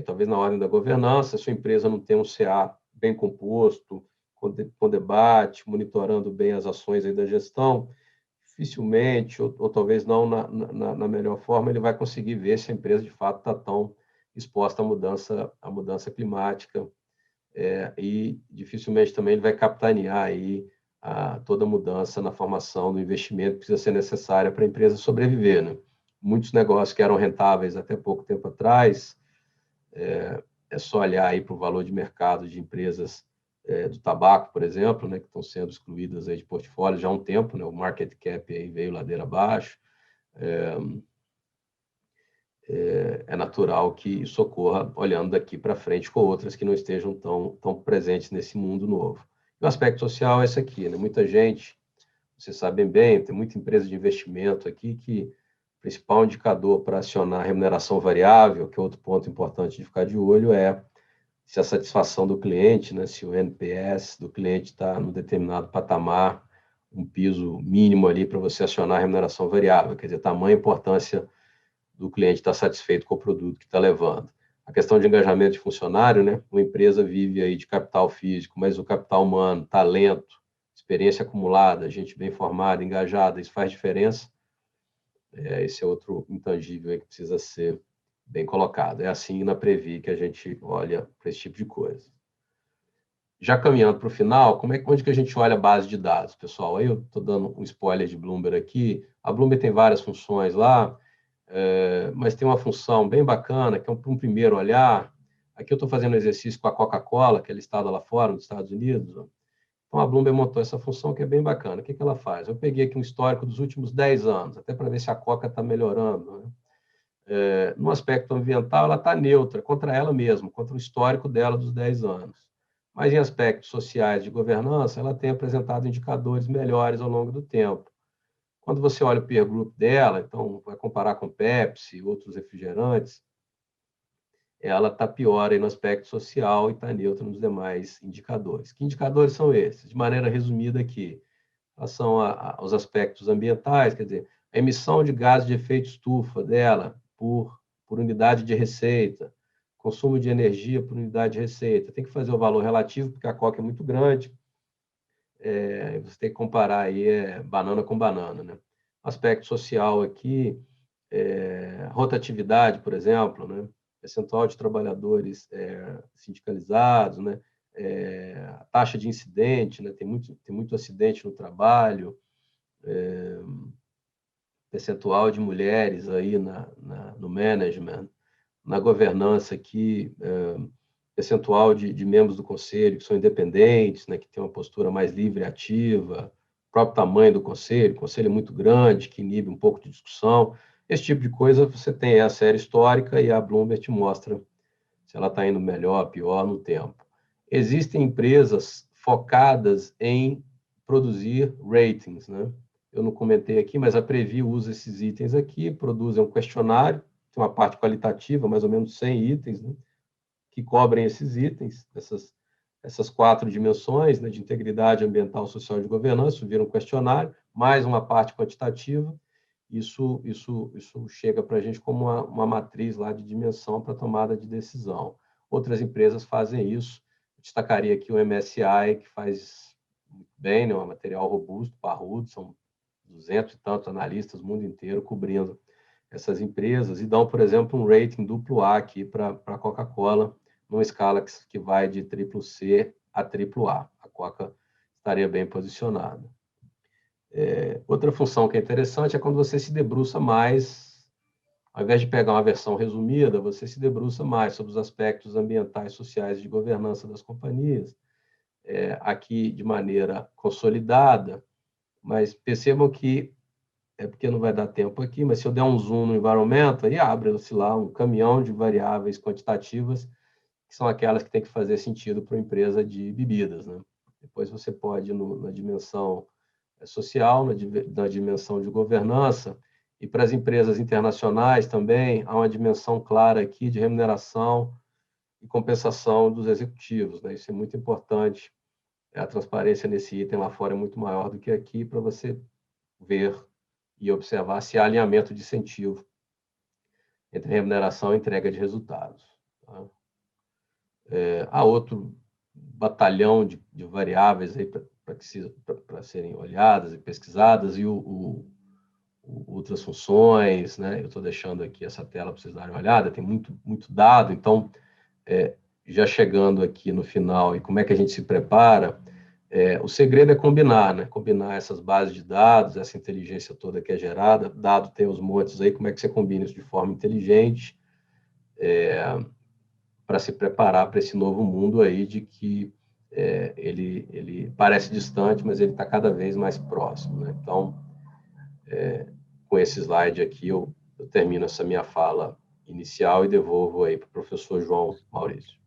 talvez na ordem da governança, se a sua empresa não tem um CA bem composto, com debate, monitorando bem as ações aí da gestão, dificilmente, ou talvez não na melhor forma, ele vai conseguir ver se a empresa de fato está tão exposta à mudança climática, e dificilmente também ele vai capitanear aí toda mudança na formação do investimento que precisa ser necessária para a empresa sobreviver, né? Muitos negócios que eram rentáveis até pouco tempo atrás, é só olhar aí para o valor de mercado de empresas do tabaco, por exemplo, né, que estão sendo excluídas aí de portfólio já há um tempo, né, o market cap aí veio ladeira abaixo. É natural que isso ocorra olhando daqui para frente com outras que não estejam tão presentes nesse mundo novo. E o aspecto social é esse aqui, né? Muita gente, vocês sabem bem, tem muita empresa de investimento aqui que o principal indicador para acionar a remuneração variável, que é outro ponto importante de ficar de olho, é se a satisfação do cliente, né, se o NPS do cliente está num determinado patamar, um piso mínimo ali para você acionar a remuneração variável, quer dizer, tamanha importância do cliente estar satisfeito com o produto que está levando. A questão de engajamento de funcionário, né, uma empresa vive aí de capital físico, mas o capital humano, talento, experiência acumulada, gente bem formada, engajada, isso faz diferença. Esse é outro intangível aí que precisa ser bem colocado. É assim na Previ que a gente olha para esse tipo de coisa. Já caminhando para o final, onde que a gente olha a base de dados, pessoal? Aí eu estou dando um spoiler de Bloomberg aqui. A Bloomberg tem várias funções lá. mas tem uma função bem bacana, que é um primeiro olhar. Aqui eu estou fazendo um exercício com a Coca-Cola, que é listada lá fora, nos Estados Unidos. Então, a Bloomberg montou essa função que é bem bacana. O que ela faz? Eu peguei aqui um histórico dos últimos 10 anos, até para ver se a Coca está melhorando, né? No aspecto ambiental, ela está neutra, contra ela mesma, contra o histórico dela dos 10 anos. Mas em aspectos sociais de governança, ela tem apresentado indicadores melhores ao longo do tempo. Quando você olha o peer group dela, então vai comparar com Pepsi e outros refrigerantes, ela está pior aí no aspecto social e está neutra nos demais indicadores. Que indicadores são esses? De maneira resumida aqui, relação aos aspectos ambientais, quer dizer, a emissão de gases de efeito estufa dela por unidade de receita, consumo de energia por unidade de receita. Tem que fazer o valor relativo, porque a Coca é muito grande. Você tem que comparar aí banana com banana, né? Aspecto social aqui, rotatividade, por exemplo, né? Percentual de trabalhadores sindicalizados, né? A taxa de incidente, né? Tem muito acidente no trabalho, percentual de mulheres aí no management, na governança aqui, percentual de membros do conselho que são independentes, né, que tem uma postura mais livre e ativa, o próprio tamanho do conselho, o conselho é muito grande, que inibe um pouco de discussão, esse tipo de coisa você tem a série histórica e a Bloomberg te mostra se ela está indo melhor, pior no tempo. Existem empresas focadas em produzir ratings, né? Eu não comentei aqui, mas a Preview usa esses itens aqui, produzem um questionário, tem uma parte qualitativa, mais ou menos 100 itens, né, que cobrem esses itens, essas 4 dimensões, né, de integridade ambiental, social e de governança, vira um questionário, mais uma parte quantitativa. Isso chega para a gente como uma matriz lá de dimensão para tomada de decisão. Outras empresas fazem isso. Eu destacaria aqui o MSCI, que faz muito bem, né, um material robusto, parrudo, são 200 e tantos analistas do mundo inteiro cobrindo essas empresas e dão, por exemplo, um rating AAA aqui para a Coca-Cola, numa escala que vai de CCC a AAA. A Coca estaria bem posicionada. Outra função que é interessante é quando você se debruça mais, ao invés de pegar uma versão resumida, você se debruça mais sobre os aspectos ambientais, sociais e de governança das companhias, aqui de maneira consolidada, mas percebam que, porque não vai dar tempo aqui, mas se eu der um zoom no environment, aí abre-se lá um caminhão de variáveis quantitativas, que são aquelas que tem que fazer sentido para uma empresa de bebidas, né? Depois você pode ir na dimensão social, na dimensão de governança, e para as empresas internacionais também, há uma dimensão clara aqui de remuneração e compensação dos executivos, né? Isso é muito importante. A transparência nesse item lá fora é muito maior do que aqui, para você ver e observar se há alinhamento de incentivo entre remuneração e entrega de resultados. Tá? Há outro batalhão de variáveis aí para serem olhadas e pesquisadas, e outras funções, né? Eu estou deixando aqui essa tela para vocês darem uma olhada, tem muito dado, então, já chegando aqui no final, e como é que a gente se prepara, o segredo é combinar, né? Combinar essas bases de dados, essa inteligência toda que é gerada, dado tem os montes aí, como é que você combina isso de forma inteligente, para se preparar para esse novo mundo aí de que ele parece distante, mas ele está cada vez mais próximo, né? Então, com esse slide aqui, eu termino essa minha fala inicial e devolvo aí para o professor João Maurício.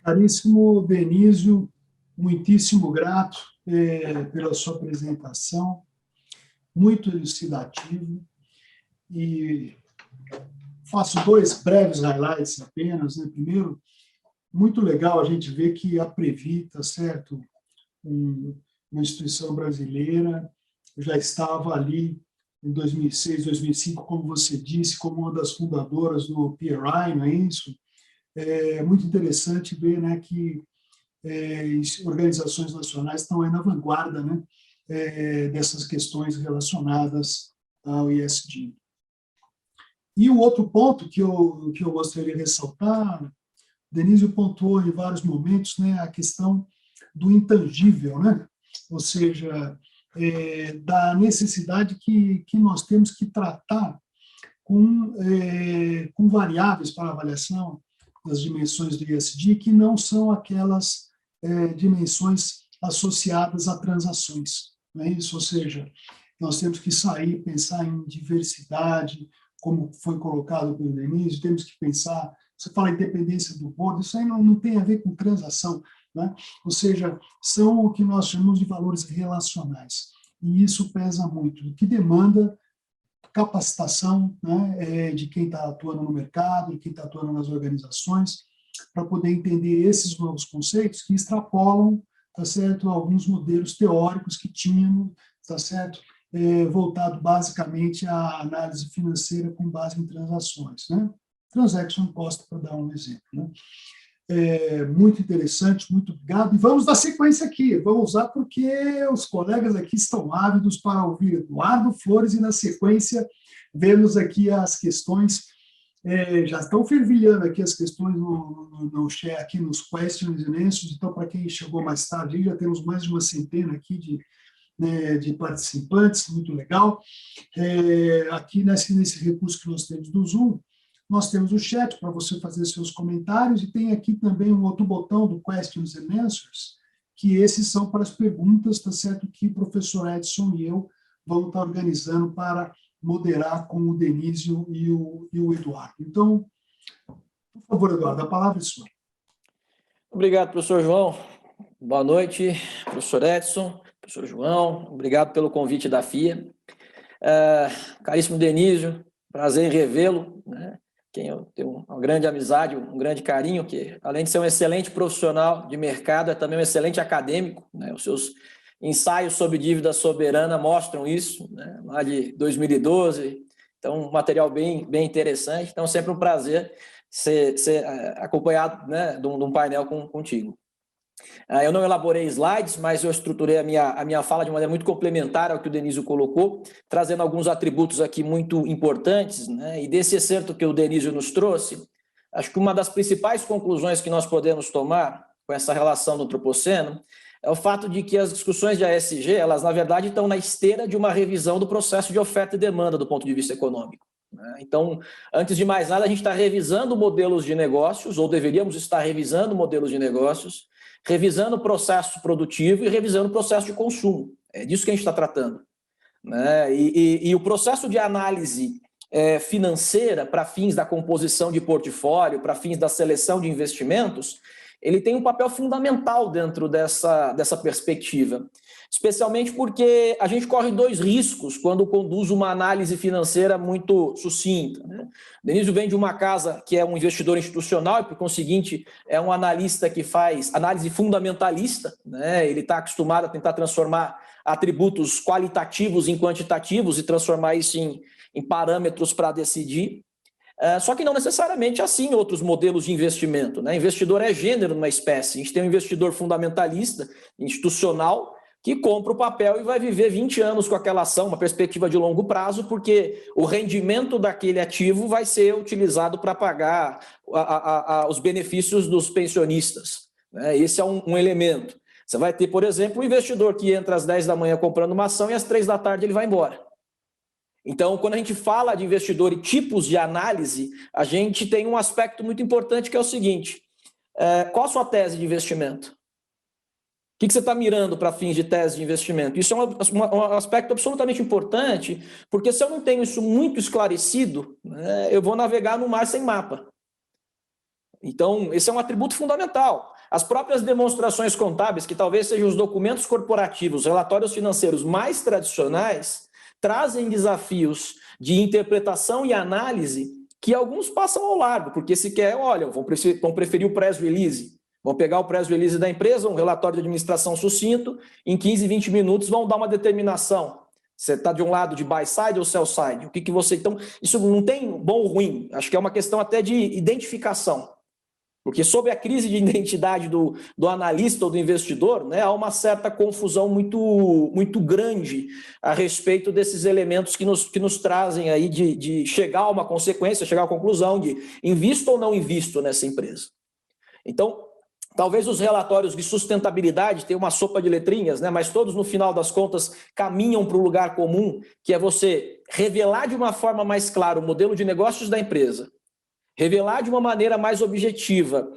Caríssimo Denísio, muitíssimo grato pela sua apresentação, muito elucidativo, e faço 2 breves highlights apenas, né? Primeiro, muito legal a gente ver que a Previ, tá certo, uma instituição brasileira, já estava ali em 2006, 2005, como você disse, como uma das fundadoras do PRI, não é isso? É muito interessante ver, né, que organizações nacionais estão aí na vanguarda, né, dessas questões relacionadas ao ESG. E o outro ponto que eu gostaria de ressaltar, Denísio pontuou em vários momentos, né, a questão do intangível, né? Ou seja, da necessidade que nós temos que tratar com variáveis para avaliação das dimensões do ESG que não são aquelas dimensões associadas a transações. Não é isso? Ou seja, nós temos que sair, pensar em diversidade, como foi colocado pelo Denise, temos que pensar, você fala em independência do board, isso aí não tem a ver com transação, né? Ou seja, são o que nós chamamos de valores relacionais, e isso pesa muito, o que demanda capacitação, né, de quem está atuando no mercado, de quem está atuando nas organizações, para poder entender esses novos conceitos que extrapolam, tá certo, alguns modelos teóricos que tínhamos, tá certo, voltado basicamente à análise financeira com base em transações, né? Transaction cost, para dar um exemplo, né? Muito interessante, muito obrigado. E vamos dar sequência aqui, vamos usar porque os colegas aqui estão ávidos para ouvir Eduardo Flores e, na sequência, vemos aqui as questões, já estão fervilhando aqui as questões no chat, aqui nos questions and answers, então, para quem chegou mais tarde, já temos mais de uma centena aqui de participantes, muito legal. Aqui nesse recurso que nós temos do Zoom, nós temos o chat para você fazer seus comentários e tem aqui também um outro botão do Questions and Answers, que esses são para as perguntas, tá certo, que o professor Edson e eu vamos estar organizando para moderar com o Denísio e o Eduardo. Então, por favor, Eduardo, a palavra é sua. Obrigado, professor João. Boa noite, professor Edson, professor João. Obrigado pelo convite da FIA. Caríssimo Denísio, prazer em revê-lo, né? Quem eu tenho uma grande amizade, um grande carinho, que além de ser um excelente profissional de mercado, é também um excelente acadêmico, né? Os seus ensaios sobre dívida soberana mostram isso, né? Lá de 2012, então um material bem interessante, então sempre um prazer ser acompanhado, né, de um painel contigo. Eu não elaborei slides, mas eu estruturei a minha fala de maneira muito complementar ao que o Denísio colocou, trazendo alguns atributos aqui muito importantes, né? E desse excerto que o Denísio nos trouxe, acho que uma das principais conclusões que nós podemos tomar com essa relação do antropoceno é o fato de que as discussões de ASG, elas na verdade estão na esteira de uma revisão do processo de oferta e demanda do ponto de vista econômico. Então, antes de mais nada, a gente está revisando modelos de negócios, ou deveríamos estar revisando modelos de negócios, revisando o processo produtivo e revisando o processo de consumo. É disso que a gente está tratando, né? E o processo de análise financeira para fins da composição de portfólio, para fins da seleção de investimentos, ele tem um papel fundamental dentro dessa perspectiva, especialmente porque a gente corre dois riscos quando conduz uma análise financeira muito sucinta, né? O Denísio vem de uma casa que é um investidor institucional e, por conseguinte, é um analista que faz análise fundamentalista, né? Ele está acostumado a tentar transformar atributos qualitativos em quantitativos e transformar isso em parâmetros para decidir. Só que não necessariamente assim outros modelos de investimento, né? Investidor é gênero numa espécie. A gente tem um investidor fundamentalista, institucional, que compra o papel e vai viver 20 anos com aquela ação, uma perspectiva de longo prazo, porque o rendimento daquele ativo vai ser utilizado para pagar os benefícios dos pensionistas, né? Esse é um elemento. Você vai ter, por exemplo, um investidor que entra às 10 da manhã comprando uma ação e às 3 da tarde ele vai embora. Então, quando a gente fala de investidor e tipos de análise, a gente tem um aspecto muito importante que é o seguinte: qual a sua tese de investimento? O que você está mirando para fins de tese de investimento? Isso é um aspecto absolutamente importante, porque se eu não tenho isso muito esclarecido, né, eu vou navegar no mar sem mapa. Então, esse é um atributo fundamental. As próprias demonstrações contábeis, que talvez sejam os documentos corporativos, relatórios financeiros mais tradicionais, trazem desafios de interpretação e análise que alguns passam ao largo, porque se quer, olha, vão preferir o press release. Vão pegar o press release da empresa, um relatório de administração sucinto, em 15, 20 minutos vão dar uma determinação. Você está de um lado de buy side ou sell side? O que você... Então, isso não tem bom ou ruim. Acho que é uma questão até de identificação. Porque sob a crise de identidade do analista ou do investidor, né, há uma certa confusão muito grande a respeito desses elementos que nos trazem aí de chegar a uma consequência, chegar à conclusão de invisto ou não invisto nessa empresa. Então, Talvez os relatórios de sustentabilidade tenham uma sopa de letrinhas, né? Mas todos, no final das contas, caminham para o lugar comum, que é você revelar de uma forma mais clara o modelo de negócios da empresa, revelar de uma maneira mais objetiva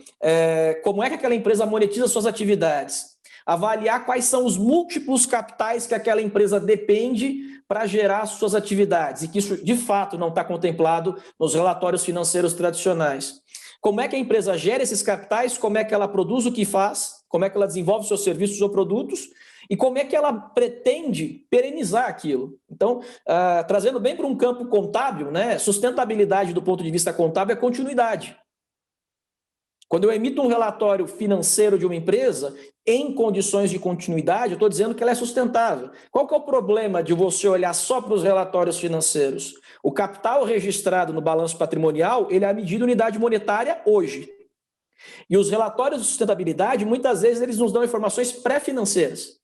como é que aquela empresa monetiza suas atividades, avaliar quais são os múltiplos capitais que aquela empresa depende para gerar suas atividades, e que isso, de fato, não está contemplado nos relatórios financeiros tradicionais. Como é que a empresa gera esses capitais, como é que ela produz o que faz, como é que ela desenvolve seus serviços ou produtos, e como é que ela pretende perenizar aquilo. Então, trazendo bem para um campo contábil, né, sustentabilidade do ponto de vista contábil é continuidade. Quando eu emito um relatório financeiro de uma empresa, em condições de continuidade, eu estou dizendo que ela é sustentável. Qual que é o problema de você olhar só para os relatórios financeiros? O capital registrado no balanço patrimonial, ele é a medida unidade monetária hoje. E os relatórios de sustentabilidade, muitas vezes, eles nos dão informações pré-financeiras.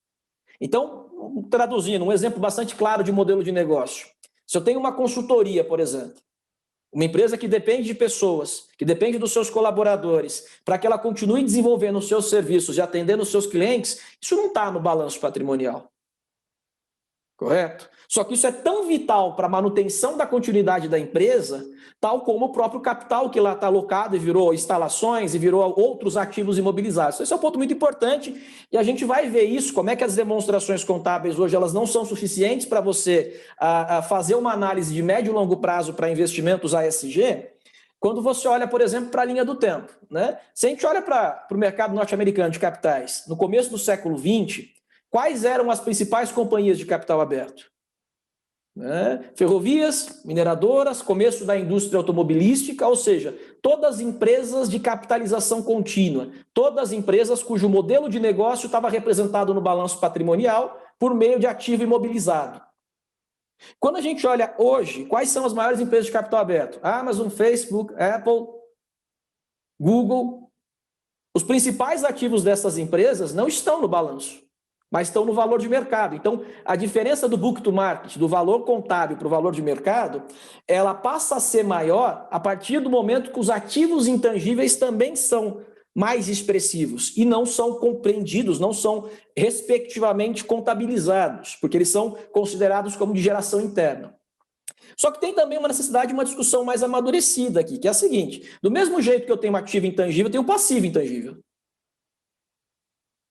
Então, traduzindo, um exemplo bastante claro de modelo de negócio. Se eu tenho uma consultoria, por exemplo, uma empresa que depende de pessoas, que depende dos seus colaboradores, para que ela continue desenvolvendo os seus serviços e atendendo os seus clientes, isso não está no balanço patrimonial. Correto? Só que isso é tão vital para a manutenção da continuidade da empresa, tal como o próprio capital que lá está alocado e virou instalações e virou outros ativos imobilizados. Esse é um ponto muito importante e a gente vai ver isso, como é que as demonstrações contábeis hoje elas não são suficientes para você fazer uma análise de médio e longo prazo para investimentos ASG, quando você olha, por exemplo, para a linha do tempo. Né? Se a gente olha para o mercado norte-americano de capitais, no começo do século XX, quais eram as principais companhias de capital aberto? Ferrovias, mineradoras, começo da indústria automobilística, ou seja, todas as empresas de capitalização contínua, todas as empresas cujo modelo de negócio estava representado no balanço patrimonial por meio de ativo imobilizado. Quando a gente olha hoje, quais são as maiores empresas de capital aberto? Amazon, Facebook, Apple, Google. Os principais ativos dessas empresas não estão no balanço, mas estão no valor de mercado. Então, a diferença do book to market, do valor contábil para o valor de mercado, ela passa a ser maior a partir do momento que os ativos intangíveis também são mais expressivos e não são compreendidos, não são respectivamente contabilizados, porque eles são considerados como de geração interna. Só que tem também uma necessidade de uma discussão mais amadurecida aqui, que é a seguinte: do mesmo jeito que eu tenho um ativo intangível, eu tenho um passivo intangível.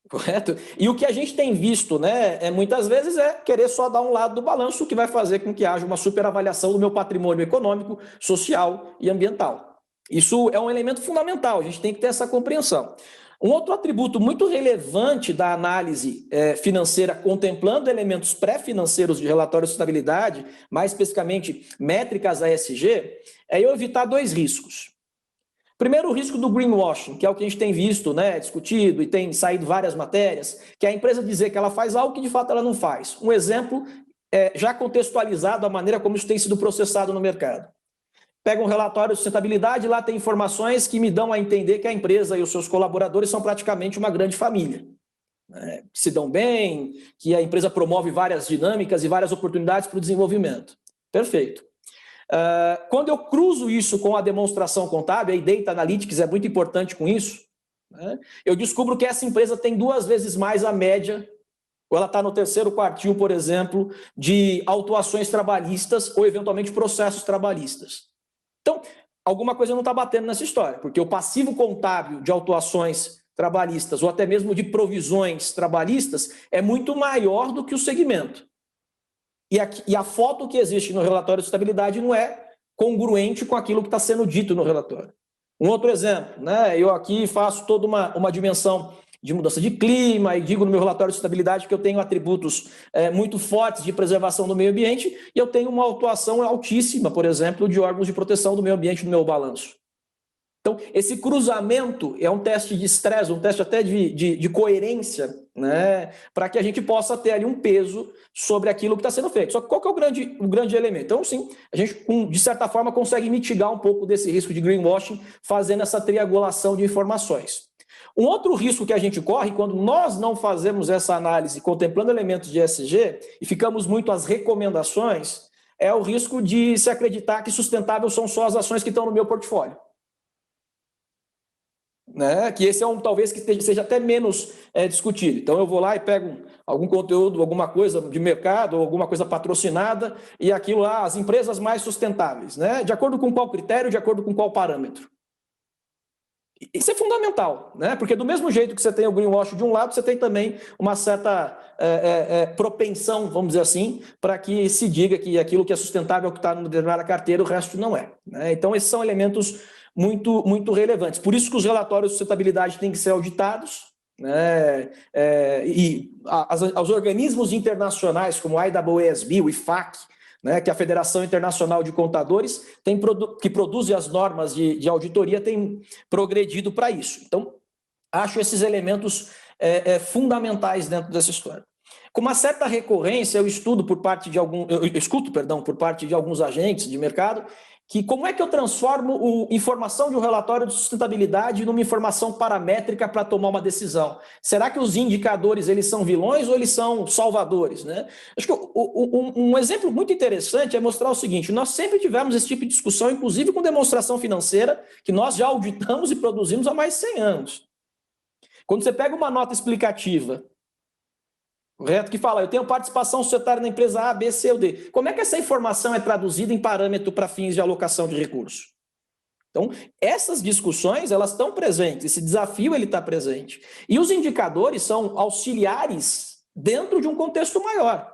Correto? E o que a gente tem visto, né, muitas vezes é querer só dar um lado do balanço, o que vai fazer com que haja uma superavaliação do meu patrimônio econômico, social e ambiental. Isso é um elemento fundamental, a gente tem que ter essa compreensão. Um outro atributo muito relevante da análise financeira, contemplando elementos pré-financeiros de relatório de sustentabilidade, mais especificamente métricas ASG, é eu evitar dois riscos. Primeiro, o risco do greenwashing, que é o que a gente tem visto, né, discutido e tem saído várias matérias, que é a empresa dizer que ela faz algo que de fato ela não faz. Um exemplo já contextualizado a maneira como isso tem sido processado no mercado. Pega um relatório de sustentabilidade, lá tem informações que me dão a entender que a empresa e os seus colaboradores são praticamente uma grande família. Se dão bem, que a empresa promove várias dinâmicas e várias oportunidades para o desenvolvimento. Perfeito. Quando eu cruzo isso com a demonstração contábil, e Data Analytics é muito importante com isso, né, eu descubro que essa empresa tem 2 vezes mais a média, ou ela está no 3º quartil, por exemplo, de autuações trabalhistas ou eventualmente processos trabalhistas. Então, alguma coisa não está batendo nessa história, porque o passivo contábil de autuações trabalhistas ou até mesmo de provisões trabalhistas é muito maior do que o segmento. E a foto que existe no relatório de sustentabilidade não é congruente com aquilo que está sendo dito no relatório. Um outro exemplo, né? Eu aqui faço toda uma dimensão de mudança de clima e digo no meu relatório de sustentabilidade que eu tenho atributos muito fortes de preservação do meio ambiente e eu tenho uma autuação altíssima, por exemplo, de órgãos de proteção do meio ambiente no meu balanço. Então, esse cruzamento é um teste de estresse, um teste até de coerência, né, para que a gente possa ter ali um peso sobre aquilo que está sendo feito. Só que qual que é o grande elemento? Então, sim, a gente, de certa forma, consegue mitigar um pouco desse risco de greenwashing fazendo essa triangulação de informações. Um outro risco que a gente corre quando nós não fazemos essa análise contemplando elementos de ESG e ficamos muito às recomendações, é o risco de se acreditar que sustentável são só as ações que estão no meu portfólio. né? Que esse é talvez que seja até menos discutido. Então, eu vou lá e pego algum conteúdo, alguma coisa de mercado, ou alguma coisa patrocinada, e aquilo lá, as empresas mais sustentáveis, né? De acordo com qual critério, de acordo com qual parâmetro. Isso é fundamental, né? Porque do mesmo jeito que você tem o greenwash de um lado, você tem também uma certa propensão, vamos dizer assim, para que se diga que aquilo que é sustentável é o que está no determinada carteira, o resto não é, né? Então, esses são elementos muito, muito relevantes. Por isso que os relatórios de sustentabilidade têm que ser auditados, né? Os organismos internacionais, como o IAASB, o IFAC, né, que a Federação Internacional de Contadores, que produz as normas de auditoria, tem progredido para isso. Então, acho esses elementos fundamentais dentro dessa história. Com uma certa recorrência, eu escuto por parte de alguns agentes de mercado, que como é que eu transformo informação de um relatório de sustentabilidade numa informação paramétrica para tomar uma decisão? Será que os indicadores eles são vilões ou eles são salvadores, né? Acho que um exemplo muito interessante é mostrar o seguinte: nós sempre tivemos esse tipo de discussão, inclusive com demonstração financeira, que nós já auditamos e produzimos há mais de 100 anos. Quando você pega uma nota explicativa, correto, que fala, eu tenho participação societária na empresa A, B, C ou D. Como é que essa informação é traduzida em parâmetro para fins de alocação de recursos? Então, essas discussões, elas estão presentes, esse desafio ele está presente. E os indicadores são auxiliares dentro de um contexto maior.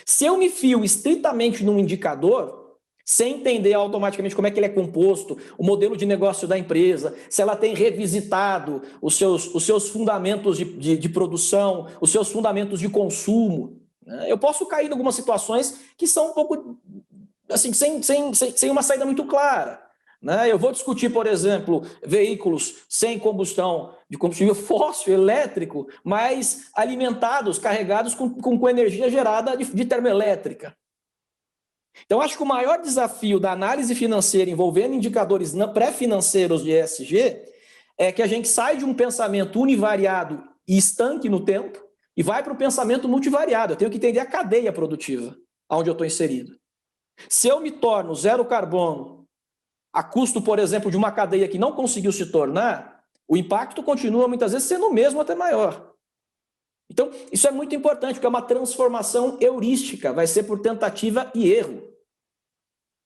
Se eu me fio estritamente num indicador, sem entender automaticamente como é que ele é composto, o modelo de negócio da empresa, se ela tem revisitado os seus fundamentos de produção, os seus fundamentos de consumo, né? Eu posso cair em algumas situações que são um pouco assim, sem uma saída muito clara, né? Eu vou discutir, por exemplo, veículos sem combustão, de combustível fóssil, elétrico, mas alimentados, carregados com energia gerada de termoelétrica. Então, acho que o maior desafio da análise financeira envolvendo indicadores pré-financeiros de ESG é que a gente sai de um pensamento univariado e estanque no tempo e vai para o pensamento multivariado. Eu tenho que entender a cadeia produtiva onde eu estou inserido. Se eu me torno zero carbono a custo, por exemplo, de uma cadeia que não conseguiu se tornar, o impacto continua muitas vezes sendo o mesmo, até maior. Então, isso é muito importante, porque é uma transformação heurística, vai ser por tentativa e erro,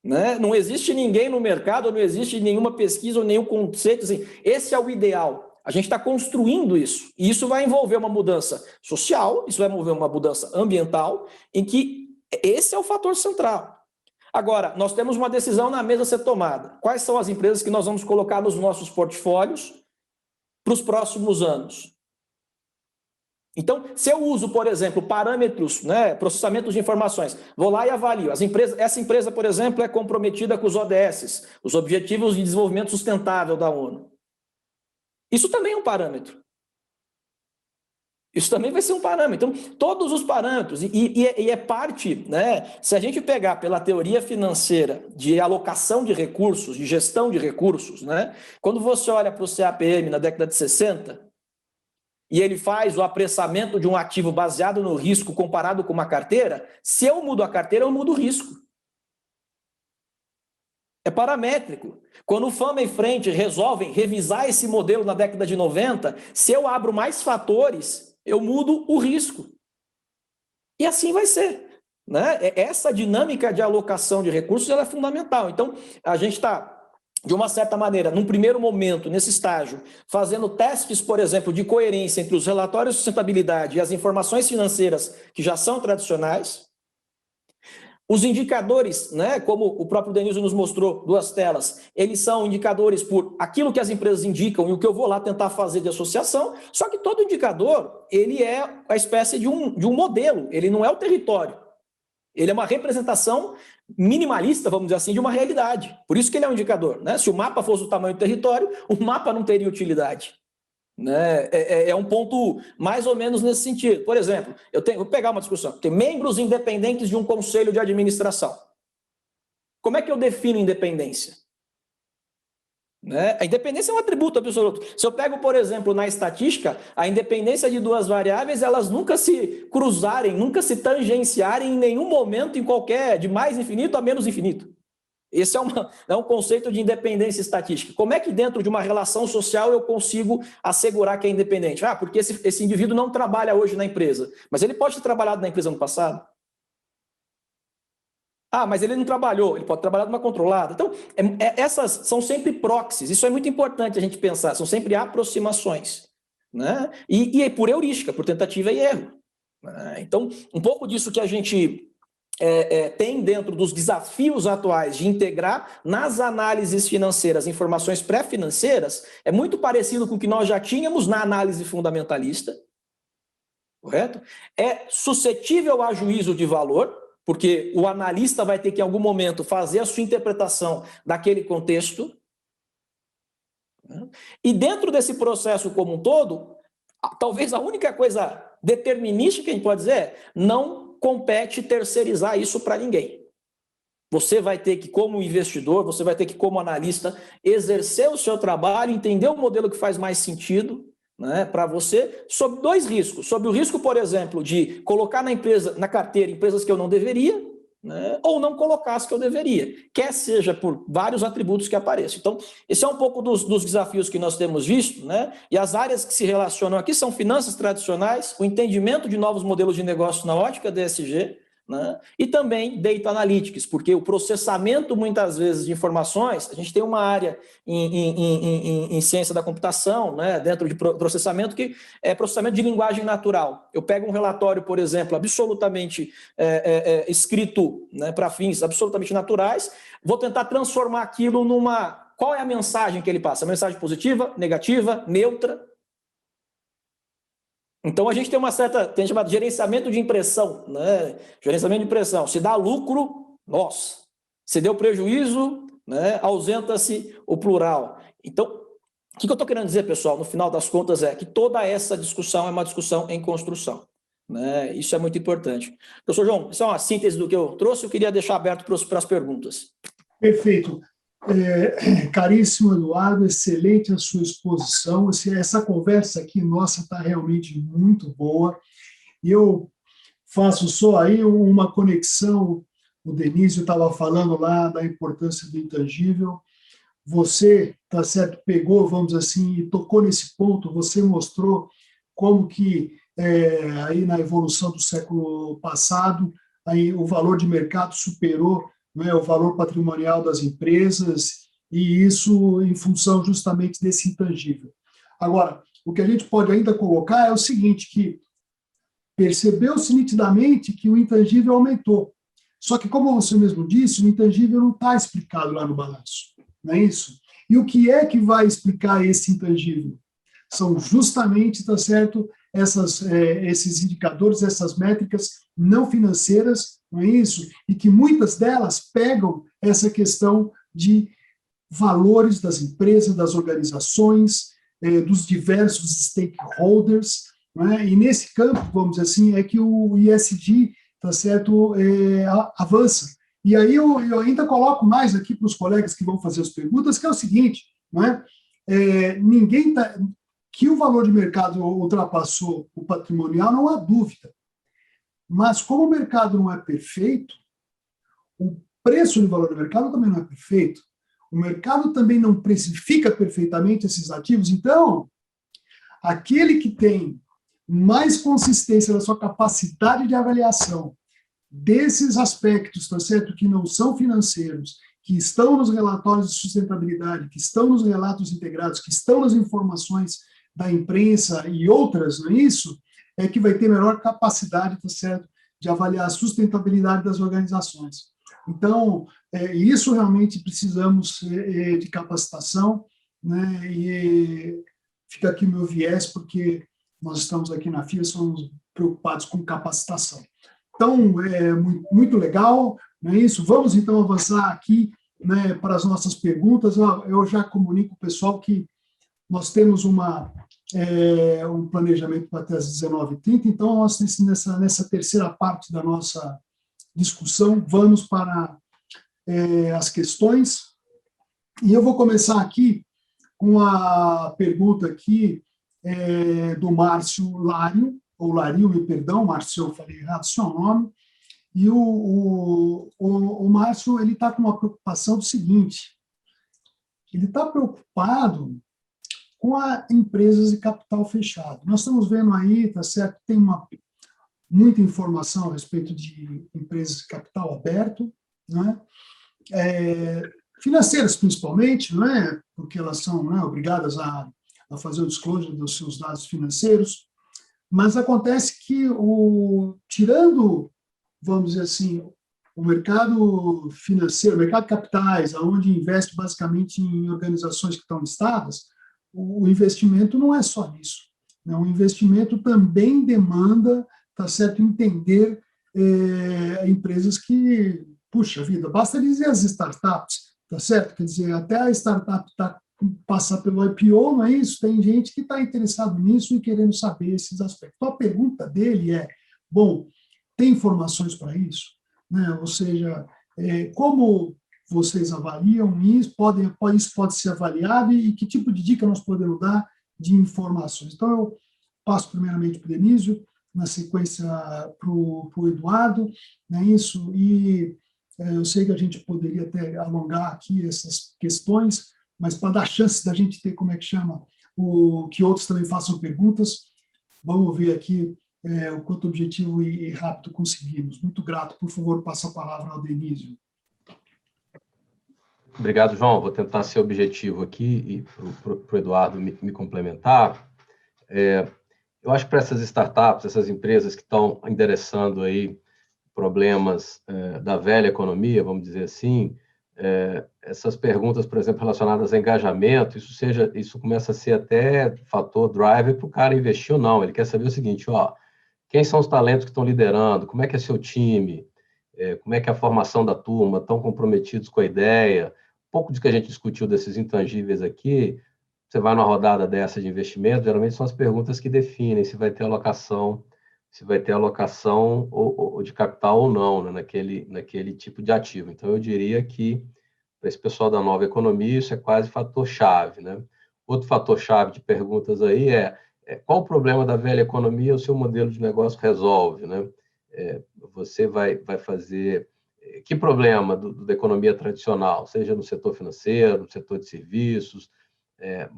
né? Não existe ninguém no mercado, não existe nenhuma pesquisa ou nenhum conceito assim, esse é o ideal. A gente está construindo isso, e isso vai envolver uma mudança social, isso vai envolver uma mudança ambiental, em que esse é o fator central. Agora, nós temos uma decisão na mesa a ser tomada. Quais são as empresas que nós vamos colocar nos nossos portfólios para os próximos anos? Então, se eu uso, por exemplo, parâmetros, né, processamento de informações, vou lá e avalio. Essa empresa, por exemplo, é comprometida com os ODS, os Objetivos de Desenvolvimento Sustentável da ONU. Isso também é um parâmetro. Isso também vai ser um parâmetro. Então, todos os parâmetros, e é parte, né, se a gente pegar pela teoria financeira de alocação de recursos, de gestão de recursos, né, quando você olha para o CAPM na década de 60, e ele faz o apressamento de um ativo baseado no risco comparado com uma carteira, se eu mudo a carteira, eu mudo o risco. É paramétrico. Quando o Fama e Frente resolvem revisar esse modelo na década de 90, se eu abro mais fatores, eu mudo o risco. E assim vai ser, né? Essa dinâmica de alocação de recursos ela é fundamental. Então, a gente está, de uma certa maneira, num primeiro momento, nesse estágio, fazendo testes, por exemplo, de coerência entre os relatórios de sustentabilidade e as informações financeiras que já são tradicionais. Os indicadores, né, como o próprio Denilson nos mostrou, 2 telas, eles são indicadores por aquilo que as empresas indicam e o que eu vou lá tentar fazer de associação, só que todo indicador, ele é a espécie de um modelo, ele não é o território. Ele é uma representação minimalista, vamos dizer assim, de uma realidade. Por isso que ele é um indicador, né? Se o mapa fosse do tamanho do território, o mapa não teria utilidade, né? É um ponto mais ou menos nesse sentido. Por exemplo, vou pegar uma discussão. Tem membros independentes de um conselho de administração. Como é que eu defino independência? Né? A independência é um atributo absoluto. Se eu pego, por exemplo, na estatística, a independência de 2 variáveis, elas nunca se cruzarem, nunca se tangenciarem em nenhum momento, em qualquer, de mais infinito a menos infinito. Esse é um conceito de independência estatística. Como é que dentro de uma relação social eu consigo assegurar que é independente? Porque esse indivíduo não trabalha hoje na empresa, mas ele pode ter trabalhado na empresa no passado. Mas ele não trabalhou, ele pode trabalhar numa controlada. Então, essas são sempre proxies, isso é muito importante a gente pensar, são sempre aproximações, né? E por heurística, por tentativa e erro. Né? Então, um pouco disso que a gente tem dentro dos desafios atuais de integrar nas análises financeiras informações pré-financeiras é muito parecido com o que nós já tínhamos na análise fundamentalista, correto? É suscetível a juízo de valor, porque o analista vai ter que, em algum momento, fazer a sua interpretação daquele contexto. E dentro desse processo como um todo, talvez a única coisa determinística que a gente pode dizer é não compete terceirizar isso para ninguém. Você vai ter que, como investidor, você vai ter que, como analista, exercer o seu trabalho, entender o modelo que faz mais sentido, né, para você, sob dois riscos. Sob o risco, por exemplo, de colocar na carteira empresas que eu não deveria, né, ou não colocar as que eu deveria, quer seja por vários atributos que apareçam. Então, esse é um pouco dos desafios que nós temos visto, né? E as áreas que se relacionam aqui são finanças tradicionais, o entendimento de novos modelos de negócio na ótica da ESG, né? E também Data Analytics, porque o processamento, muitas vezes, de informações, a gente tem uma área em ciência da computação, né, dentro de processamento, que é processamento de linguagem natural. Eu pego um relatório, por exemplo, absolutamente escrito, né, para fins absolutamente naturais, vou tentar transformar aquilo numa... Qual é a mensagem que ele passa? Mensagem positiva, negativa, neutra? Então, a gente tem tem chamado gerenciamento de impressão, né? Gerenciamento de impressão. Se dá lucro, nossa. Se deu prejuízo, né? Ausenta-se o plural. Então, o que eu estou querendo dizer, pessoal, no final das contas, é que toda essa discussão é uma discussão em construção. Né? Isso é muito importante. Professor João, isso é uma síntese do que eu trouxe, eu queria deixar aberto para as perguntas. Perfeito. Caríssimo Eduardo, excelente a sua exposição. Essa conversa aqui, nossa, está realmente muito boa. E eu faço só aí uma conexão. O Denísio estava falando lá da importância do intangível. Você, tá certo, pegou, vamos assim, e tocou nesse ponto. Você mostrou como que aí na evolução do século passado, aí o valor de mercado superou, não é, o valor patrimonial das empresas, e isso em função justamente desse intangível. Agora, o que a gente pode ainda colocar é o seguinte, que percebeu-se nitidamente que o intangível aumentou. Só que, como você mesmo disse, o intangível não está explicado lá no balanço, não é isso? E o que é que vai explicar esse intangível? São justamente, tá certo, esses indicadores, essas métricas não financeiras, não é isso? E que muitas delas pegam essa questão de valores das empresas, das organizações, dos diversos stakeholders, não é? E nesse campo, vamos dizer assim, é que o ESG, tá certo, avança. E aí eu ainda coloco mais aqui para os colegas que vão fazer as perguntas, que é o seguinte, não é? Ninguém tá... Que o valor de mercado ultrapassou o patrimonial, não há dúvida. Mas, como o mercado não é perfeito, o preço de valor do mercado também não é perfeito. O mercado também não precifica perfeitamente esses ativos. Então, aquele que tem mais consistência na sua capacidade de avaliação desses aspectos, tá certo, que não são financeiros, que estão nos relatórios de sustentabilidade, que estão nos relatos integrados, que estão nas informações da imprensa e outras, não é isso? É que vai ter melhor capacidade, tá certo, de avaliar a sustentabilidade das organizações. Então, isso realmente precisamos de capacitação, né? E fica aqui o meu viés, porque nós estamos aqui na FIA, somos preocupados com capacitação. Então, é muito legal, não é isso? Vamos, então, avançar aqui, né, para as nossas perguntas. Eu já comunico o pessoal que nós temos um planejamento para até as 19h30, então nós, nessa terceira parte da nossa discussão, vamos para as questões, e eu vou começar aqui com a pergunta aqui do Márcio Lário, ou Lario, me perdão, Márcio, eu falei errado o seu nome, E o Márcio ele está com uma preocupação do seguinte, ele está preocupado com empresas de capital fechado. Nós estamos vendo aí, tá certo, tem muita informação a respeito de empresas de capital aberto, né? Financeiras principalmente, não é? Porque elas são, né, obrigadas a fazer o disclosure dos seus dados financeiros, mas acontece que, tirando, vamos dizer assim, o mercado financeiro, o mercado de capitais, onde investe basicamente em organizações que estão listadas, o investimento não é só nisso. Né? O investimento também demanda, tá certo, entender empresas que, puxa vida, basta dizer as startups, tá certo? Quer dizer, até a startup passar pelo IPO, não é isso? Tem gente que está interessado nisso e querendo saber esses aspectos. Então, a pergunta dele é, bom, tem informações para isso? Né? Ou seja, como vocês avaliam isso? Isso pode ser avaliado e que tipo de dica nós podemos dar de informações? Então, eu passo primeiramente para o Denísio, na sequência para o Eduardo, né, isso, e eu sei que a gente poderia até alongar aqui essas questões, mas para dar chance da gente ter, como é que chama, que outros também façam perguntas, vamos ver aqui o quanto objetivo e rápido conseguimos. Muito grato. Por favor, passa a palavra ao Denísio. Obrigado, João. Vou tentar ser objetivo aqui e para o Eduardo me complementar. Eu acho que para essas startups, essas empresas que estão endereçando aí problemas da velha economia, vamos dizer assim, essas perguntas, por exemplo, relacionadas a engajamento, isso começa a ser até fator driver para o cara investir ou não. Ele quer saber o seguinte, quem são os talentos que estão liderando, como é que é seu time, como é que é a formação da turma, estão comprometidos com a ideia. Um pouco de que a gente discutiu desses intangíveis aqui, você vai numa rodada dessa de investimento, geralmente são as perguntas que definem se vai ter alocação ou de capital ou não, né, naquele tipo de ativo. Então, eu diria que, para esse pessoal da nova economia, isso é quase fator-chave. Né? Outro fator-chave de perguntas aí qual o problema da velha economia o seu modelo de negócio resolve? Né? Você vai fazer... Que problema da economia tradicional, seja no setor financeiro, no setor de serviços,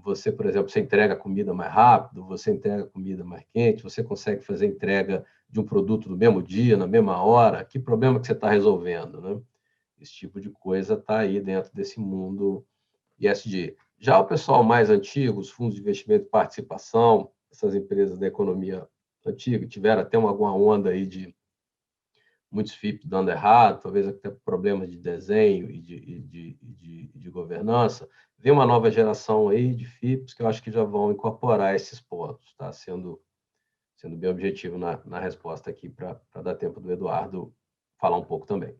você, por exemplo, você entrega comida mais rápido, você entrega comida mais quente, você consegue fazer entrega de um produto no mesmo dia, na mesma hora, que problema que você está resolvendo? Né? Esse tipo de coisa está aí dentro desse mundo ESG. Já o pessoal mais antigo, os fundos de investimento e participação, essas empresas da economia antiga, tiveram até alguma onda aí de muitos FIPs dando errado, talvez até problemas de desenho e de governança. Vem uma nova geração aí de FIPs que eu acho que já vão incorporar esses pontos, tá? Sendo bem objetivo na resposta aqui, para dar tempo do Eduardo falar um pouco também.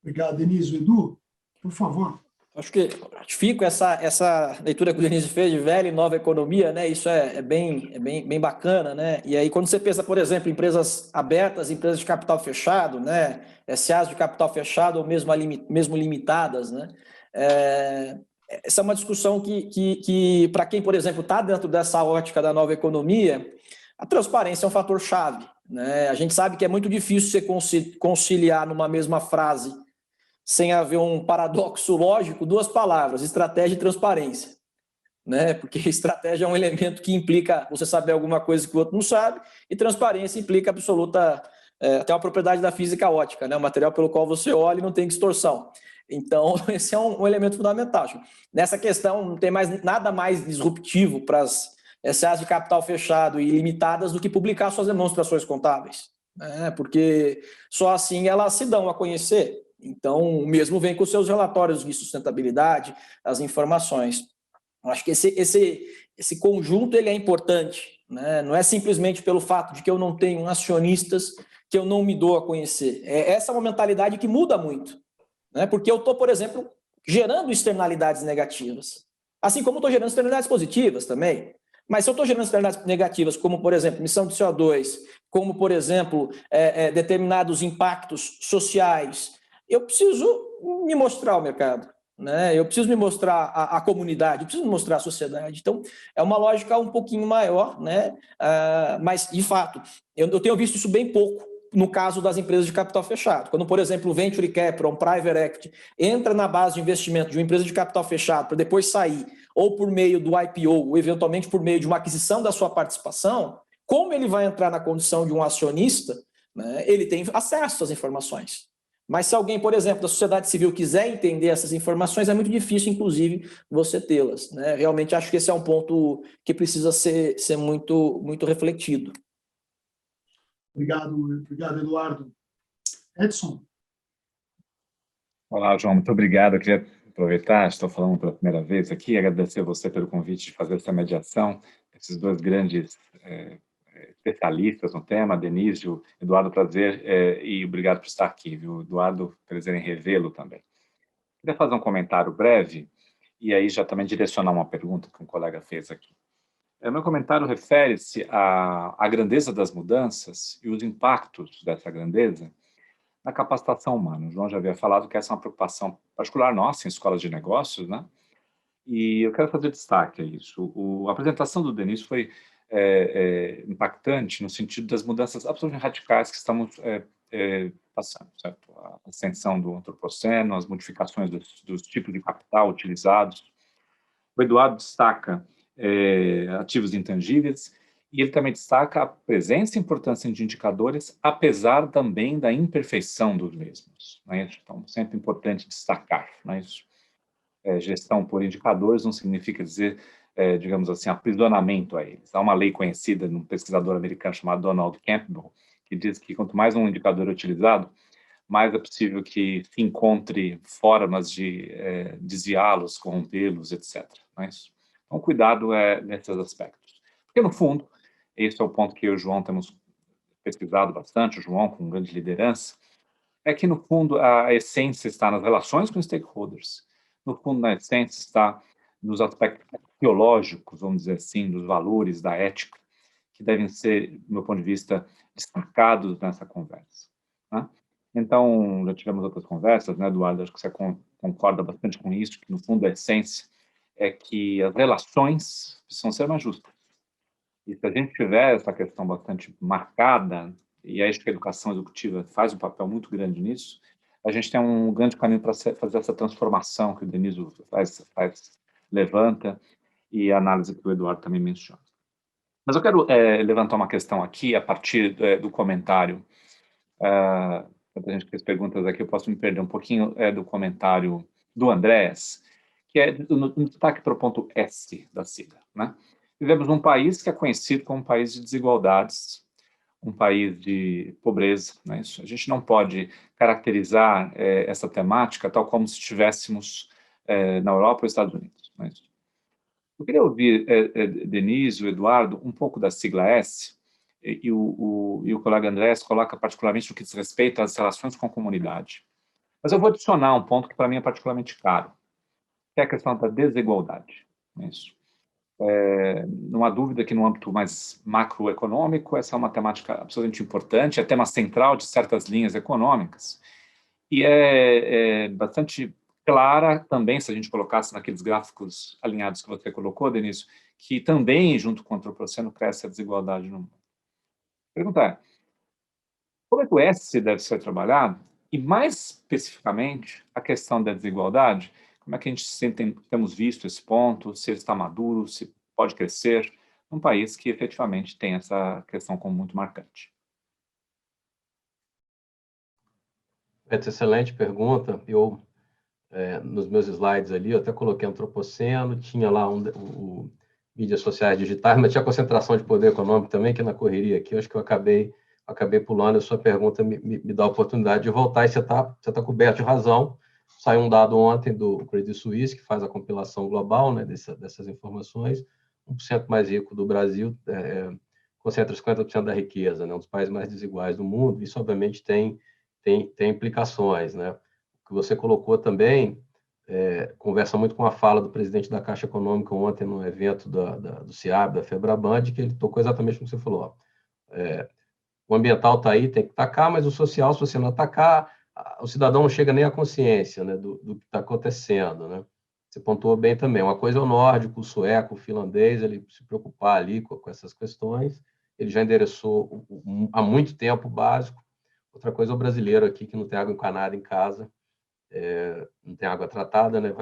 Obrigado, Denísio. Edu, por favor. Acho que ratifico essa leitura que o Denísio fez de velha e nova economia, né? Isso é bem bacana, né? E aí, quando você pensa, por exemplo, em empresas abertas, empresas de capital fechado, né? SAs de capital fechado ou mesmo limitadas, né? Essa é uma discussão que para quem, por exemplo, está dentro dessa ótica da nova economia, a transparência é um fator-chave, né? A gente sabe que é muito difícil você conciliar numa mesma frase, sem haver um paradoxo lógico, duas palavras, estratégia e transparência. Né? Porque estratégia é um elemento que implica você saber alguma coisa que o outro não sabe, e transparência implica absoluta, até uma propriedade da física ótica, né? O material pelo qual você olha e não tem distorção. Então, esse é um elemento fundamental. Nessa questão, não tem nada mais disruptivo para as SAs de capital fechado e limitadas do que publicar suas demonstrações contábeis. Né? Porque só assim elas se dão a conhecer. Então, mesmo vem com seus relatórios de sustentabilidade, as informações. Acho que esse conjunto ele é importante, né? Não é simplesmente pelo fato de que eu não tenho acionistas que eu não me dou a conhecer. Essa é uma mentalidade que muda muito, né? Porque eu estou, por exemplo, gerando externalidades negativas, assim como estou gerando externalidades positivas também. Mas se eu estou gerando externalidades negativas, como, por exemplo, emissão de CO2, como, por exemplo, determinados impactos sociais, eu preciso me mostrar ao mercado, né? Eu preciso me mostrar à comunidade, eu preciso me mostrar à sociedade. Então, é uma lógica um pouquinho maior, né? Mas, de fato, eu tenho visto isso bem pouco no caso das empresas de capital fechado. Quando, por exemplo, o Venture Capital, um Private Equity, entra na base de investimento de uma empresa de capital fechado para depois sair, ou por meio do IPO, ou eventualmente por meio de uma aquisição da sua participação, como ele vai entrar na condição de um acionista, né, ele tem acesso às informações. Mas se alguém, por exemplo, da sociedade civil quiser entender essas informações, é muito difícil, inclusive, você tê-las, né? Realmente acho que esse é um ponto que precisa ser muito refletido. Obrigado, Eduardo. Edson. Olá, João, muito obrigado. Eu queria aproveitar, estou falando pela primeira vez aqui, agradecer a você pelo convite de fazer essa mediação, esses dois grandes especialistas no tema, Denísio, Eduardo, prazer, e obrigado por estar aqui, viu? Eduardo, prazer em revê-lo também. Queria fazer um comentário breve, e aí já também direcionar uma pergunta que um colega fez aqui. Meu comentário refere-se à grandeza das mudanças e os impactos dessa grandeza na capacitação humana. O João já havia falado que essa é uma preocupação particular nossa em escolas de negócios, né? E eu quero fazer destaque a isso. A apresentação do Denísio foi impactante no sentido das mudanças absolutamente radicais que estamos passando, certo? A ascensão do antropoceno, as modificações dos tipos de capital utilizados. O Eduardo destaca ativos intangíveis, e ele também destaca a presença e importância de indicadores, apesar também da imperfeição dos mesmos. Não é isso? Então, sempre importante destacar. Não é isso? Gestão por indicadores não significa dizer, digamos assim, aprisionamento a eles. Há uma lei conhecida de um pesquisador americano chamado Donald Campbell, que diz que quanto mais um indicador é utilizado, mais é possível que se encontre formas de desviá-los, corrompê-los, etc. Não é isso? Então, cuidado nesses aspectos. Porque, no fundo, esse é o ponto que eu e o João temos pesquisado bastante, o João com grande liderança, é que, no fundo, a essência está nas relações com os stakeholders. No fundo, na essência está nos aspectos teológicos, vamos dizer assim, dos valores, da ética, que devem ser, do meu ponto de vista, destacados nessa conversa. Né? Então, já tivemos outras conversas, né, Eduardo? Acho que você concorda bastante com isso, que, no fundo, a essência é que as relações precisam ser mais justas. E se a gente tiver essa questão bastante marcada, e acho que a educação executiva faz um papel muito grande nisso, a gente tem um grande caminho para fazer essa transformação que o Denísio levanta, e a análise que o Eduardo também menciona. Mas eu quero levantar uma questão aqui, a partir do comentário. Quando a gente fez perguntas aqui, eu posso me perder um pouquinho do comentário do Andrés, que é no destaque para o ponto S da sigla, né? Vivemos num país que é conhecido como um país de desigualdades, um país de pobreza, né? Isso, a gente não pode caracterizar essa temática tal como se estivéssemos na Europa ou Estados Unidos. Né? Eu queria ouvir, Denísio, Eduardo, um pouco da sigla S, e o colega Andrés coloca particularmente no que diz respeito às relações com a comunidade. Mas eu vou adicionar um ponto que para mim é particularmente caro, que é a questão da desigualdade. Né? Isso. Não há dúvida que no âmbito mais macroeconômico, essa é uma temática absolutamente importante, é tema central de certas linhas econômicas, e é bastante clara também, se a gente colocasse naqueles gráficos alinhados que você colocou, Denísio, que também, junto com o antropoceno, cresce a desigualdade no mundo. A pergunta é, como é que o S deve ser trabalhado? E, mais especificamente, a questão da desigualdade, como é que a gente temos visto esse ponto, se ele está maduro, se pode crescer, num país que efetivamente tem essa questão como muito marcante? Excelente pergunta. Eu, nos meus slides ali, eu até coloquei antropoceno, tinha lá o mídias sociais digitais, mas tinha concentração de poder econômico também, que na correria aqui, eu acho que eu acabei pulando, a sua pergunta me dá a oportunidade de voltar, e você tá coberto de razão. Saiu um dado ontem do Credit Suisse, que faz a compilação global, né, dessas informações. 1% mais rico do Brasil concentra 50% da riqueza, né, um dos países mais desiguais do mundo. Isso, obviamente, tem implicações. Né? O que você colocou também conversa muito com a fala do presidente da Caixa Econômica ontem no evento do CIAB, da Febraban, que ele tocou exatamente como você falou. O ambiental está aí, tem que atacar, mas o social, se você não atacar, o cidadão não chega nem à consciência, né, do que está acontecendo. Né? Você pontuou bem também. Uma coisa é o nórdico, o sueco, o finlandês, ele se preocupar ali com essas questões. Ele já endereçou há muito tempo o básico. Outra coisa é o brasileiro aqui, que não tem água encanada em casa, não tem água tratada, né?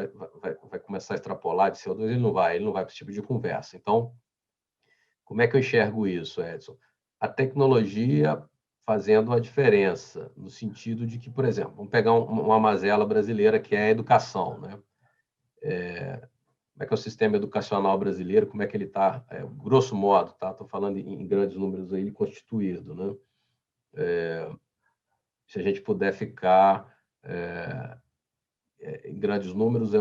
Vai começar a extrapolar de CO2, ele não vai para esse tipo de conversa. Então, como é que eu enxergo isso, Edson? A tecnologia fazendo a diferença, no sentido de que, por exemplo, vamos pegar uma mazela brasileira que é a educação, né? Como é que é o sistema educacional brasileiro, como é que ele está, grosso modo, tá? Estou falando em grandes números aí, constituído, né? Se a gente puder ficar em grandes números,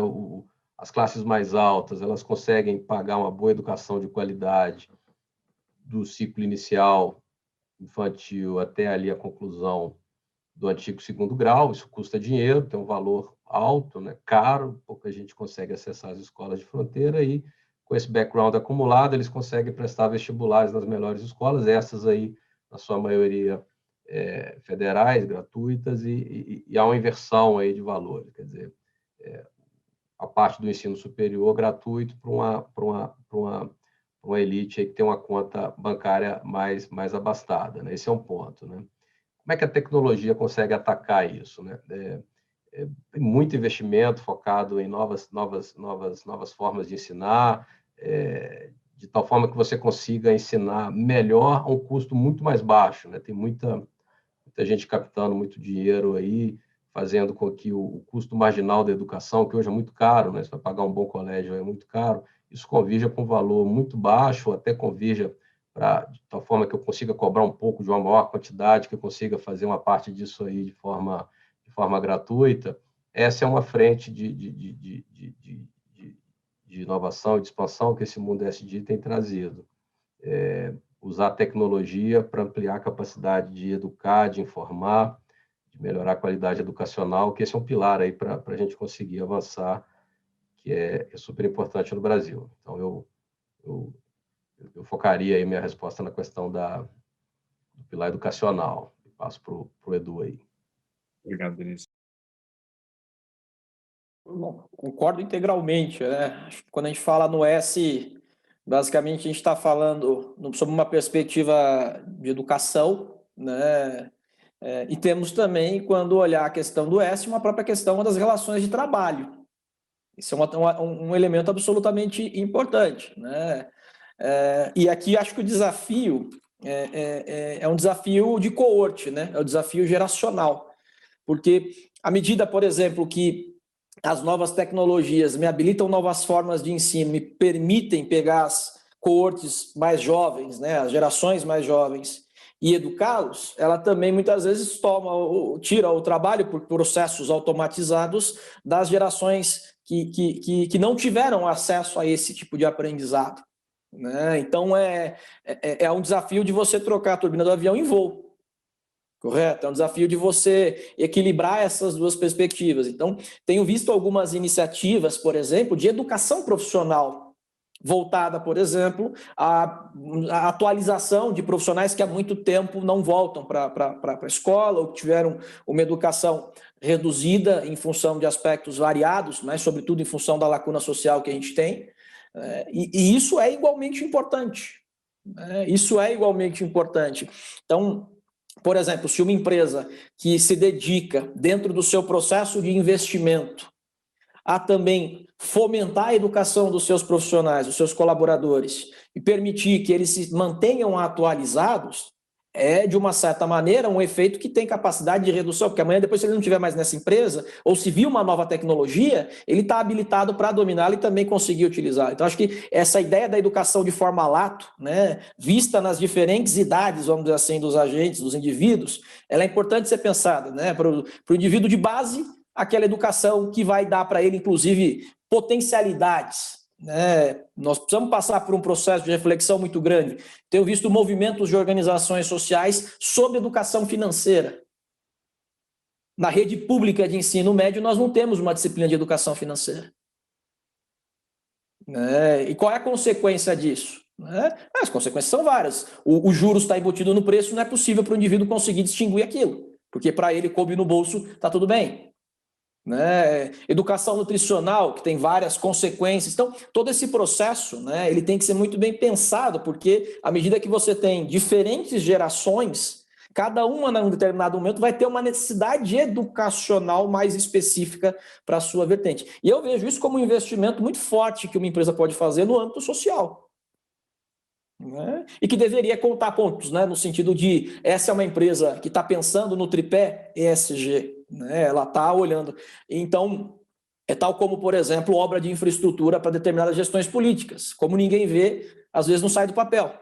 as classes mais altas, elas conseguem pagar uma boa educação de qualidade do ciclo inicial infantil até ali a conclusão do antigo segundo grau. Isso custa dinheiro, tem um valor alto, né? Caro, pouca gente consegue acessar as escolas de fronteira e, com esse background acumulado, eles conseguem prestar vestibulares nas melhores escolas, essas aí, na sua maioria, federais, gratuitas, e há uma inversão aí de valores, quer dizer, a parte do ensino superior gratuito para uma elite aí que tem uma conta bancária mais abastada, né? Esse é um ponto, né? Como é que a tecnologia consegue atacar isso, né? Tem muito investimento focado em novas formas de ensinar, de tal forma que você consiga ensinar melhor a um custo muito mais baixo, né? Tem muita gente captando muito dinheiro aí, fazendo com que o custo marginal da educação, que hoje é muito caro, né? Você vai pagar um bom colégio é muito caro, isso convirja com um valor muito baixo, até convirja de tal forma que eu consiga cobrar um pouco de uma maior quantidade, que eu consiga fazer uma parte disso aí de forma gratuita. Essa é uma frente de inovação e de expansão que esse mundo ESG tem trazido. Usar a tecnologia para ampliar a capacidade de educar, de informar, de melhorar a qualidade educacional, que esse é um pilar aí para a gente conseguir avançar, que é super importante no Brasil. Então, eu focaria aí minha resposta na questão do pilar educacional. Passo para o Edu aí. Obrigado, Denise. Bom, concordo integralmente, né? Acho que quando a gente fala no S, basicamente a gente está falando sobre uma perspectiva de educação, né? E temos também, quando olhar a questão do S, uma própria questão das relações de trabalho. Isso é um elemento absolutamente importante, né? E aqui acho que o desafio é um desafio de coorte, né? É um desafio geracional, porque à medida, por exemplo, que as novas tecnologias me habilitam novas formas de ensino, me permitem pegar as coortes mais jovens, né? As gerações mais jovens, e educá-los, ela também muitas vezes tira o trabalho por processos automatizados das gerações que não tiveram acesso a esse tipo de aprendizado, né? Então, é um desafio de você trocar a turbina do avião em voo, correto? É um desafio de você equilibrar essas duas perspectivas. Então, tenho visto algumas iniciativas, por exemplo, de educação profissional, voltada, por exemplo, à atualização de profissionais que há muito tempo não voltam para a escola ou que tiveram uma educação reduzida em função de aspectos variados, mas sobretudo em função da lacuna social que a gente tem. E isso é igualmente importante. Isso é igualmente importante. Então, por exemplo, se uma empresa que se dedica, dentro do seu processo de investimento, a também fomentar a educação dos seus profissionais, dos seus colaboradores, e permitir que eles se mantenham atualizados, de uma certa maneira, um efeito que tem capacidade de redução, porque amanhã, depois, se ele não estiver mais nessa empresa, ou se vir uma nova tecnologia, ele está habilitado para dominá-la e também conseguir utilizar. Então, acho que essa ideia da educação de forma lato, né, vista nas diferentes idades, vamos dizer assim, dos agentes, dos indivíduos, ela é importante ser pensada, né, para o indivíduo de base, aquela educação que vai dar para ele, inclusive, potencialidades, né? Nós precisamos passar por um processo de reflexão muito grande. Tenho visto movimentos de organizações sociais sobre educação financeira. Na rede pública de ensino médio, nós não temos uma disciplina de educação financeira. E qual é a consequência disso? As consequências são várias. O juros está embutido no preço, não é possível para o indivíduo conseguir distinguir aquilo, porque para ele coube no bolso, está tudo bem. Educação nutricional, que tem várias consequências. Então, todo esse processo, ele tem que ser muito bem pensado, porque à medida que você tem diferentes gerações Cada uma, em um determinado momento, vai ter uma necessidade educacional mais específica para a sua vertente. E eu vejo isso como um investimento muito forte que uma empresa pode fazer no âmbito social. Né? E que deveria contar pontos, né? No sentido de essa é uma empresa que está pensando no tripé ESG, né? Ela está olhando. Então, é tal como, por exemplo, obra de infraestrutura para determinadas gestões políticas. Como ninguém vê, às vezes não sai do papel.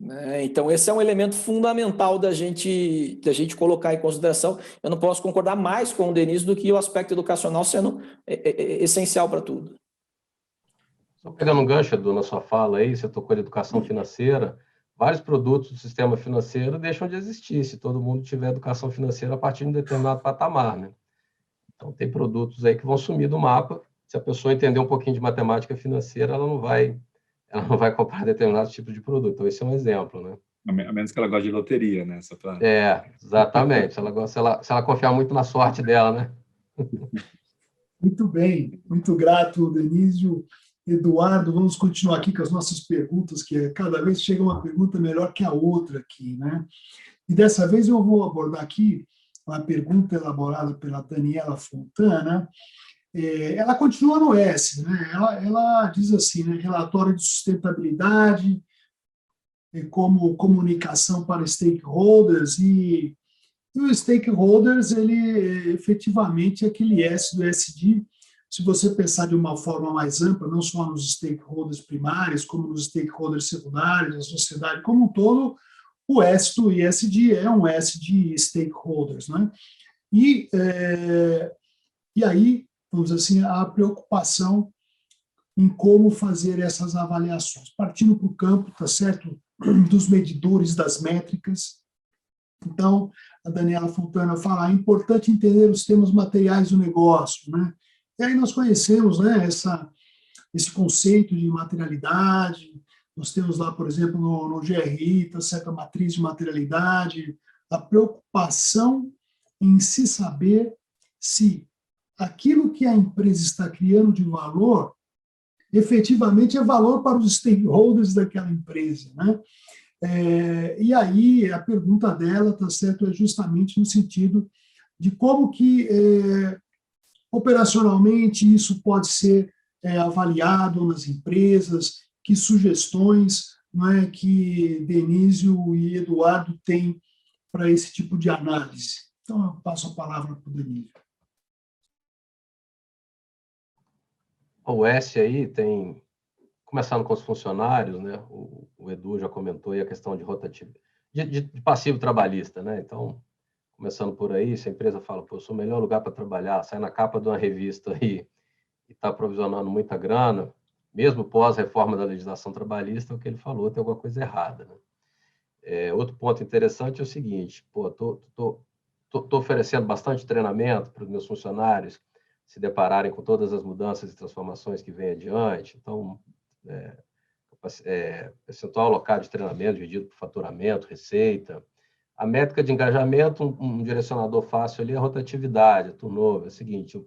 Né? Então, esse é um elemento fundamental da gente colocar em consideração. Eu não posso concordar mais com o Denise do que o aspecto educacional sendo essencial para tudo. Só pegando um gancho, Edu, na sua fala aí, você tocou de educação financeira, vários produtos do sistema financeiro deixam de existir se todo mundo tiver educação financeira a partir de um determinado patamar, né? Então, tem produtos aí que vão sumir do mapa. Se a pessoa entender um pouquinho de matemática financeira, ela não vai comprar determinado tipo de produto. Então, esse é um exemplo, né? A menos que ela goste de loteria, né? Exatamente. Se ela confiar muito na sorte dela, né? Muito bem, muito grato, Denísio. Eduardo, vamos continuar aqui com as nossas perguntas, que cada vez chega uma pergunta melhor que a outra aqui, né? E dessa vez eu vou abordar aqui uma pergunta elaborada pela Daniela Fontana. Ela continua no S, né? Ela diz assim, né? Relatório de sustentabilidade, como comunicação para stakeholders, e o stakeholders, ele efetivamente é aquele S do SD. Se você pensar de uma forma mais ampla, não só nos stakeholders primários, como nos stakeholders secundários, a sociedade como um todo, o S do ESG é um S de stakeholders, né? E aí, vamos dizer assim, a preocupação em como fazer essas avaliações. Partindo para o campo, tá certo, dos medidores, das métricas. Então, a Daniela Fontana fala, é importante entender os termos materiais do negócio, né? E aí nós conhecemos, né, esse conceito de materialidade, nós temos lá, por exemplo, no GRI, tá certo, a matriz de materialidade, a preocupação em se saber se aquilo que a empresa está criando de valor, efetivamente é valor para os stakeholders daquela empresa, né? E aí a pergunta dela, tá certo, é justamente no sentido de como que operacionalmente isso pode ser avaliado nas empresas, que sugestões, não é, que Denísio e Eduardo têm para esse tipo de análise. Então eu passo a palavra para o Denísio. O S aí tem, começando com os funcionários, né? O Edu já comentou aí a questão de rotatividade, de passivo trabalhista, né? Então, começando por aí, se a empresa fala, pô, eu sou o melhor lugar para trabalhar, sai na capa de uma revista aí e está provisionando muita grana, mesmo pós-reforma da legislação trabalhista, o que ele falou, tem alguma coisa errada, né? Outro ponto interessante é o seguinte, pô, tô oferecendo bastante treinamento para os meus funcionários se depararem com todas as mudanças e transformações que vêm adiante. Então, percentual alocado de treinamento dividido por faturamento, receita. A métrica de engajamento, um direcionador fácil ali é a rotatividade, a turnover. É o seguinte,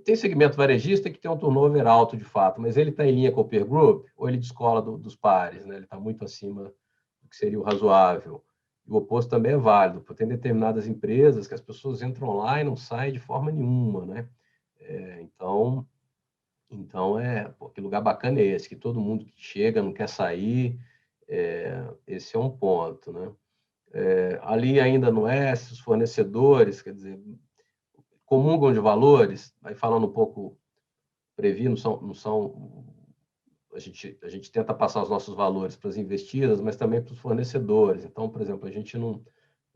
tem segmento varejista que tem um turnover alto de fato, mas ele está em linha com o peer group ou ele descola dos pares, né? Ele está muito acima do que seria o razoável. E o oposto também é válido, porque tem determinadas empresas que as pessoas entram lá e não saem de forma nenhuma, né? Então, pô, que lugar bacana é esse, que todo mundo que chega não quer sair, esse é um ponto, né? Ali ainda no S, os fornecedores, quer dizer, comungam de valores, aí falando um pouco, Previ, não são a gente tenta passar os nossos valores para as investidas, mas também para os fornecedores. Então, por exemplo, a gente não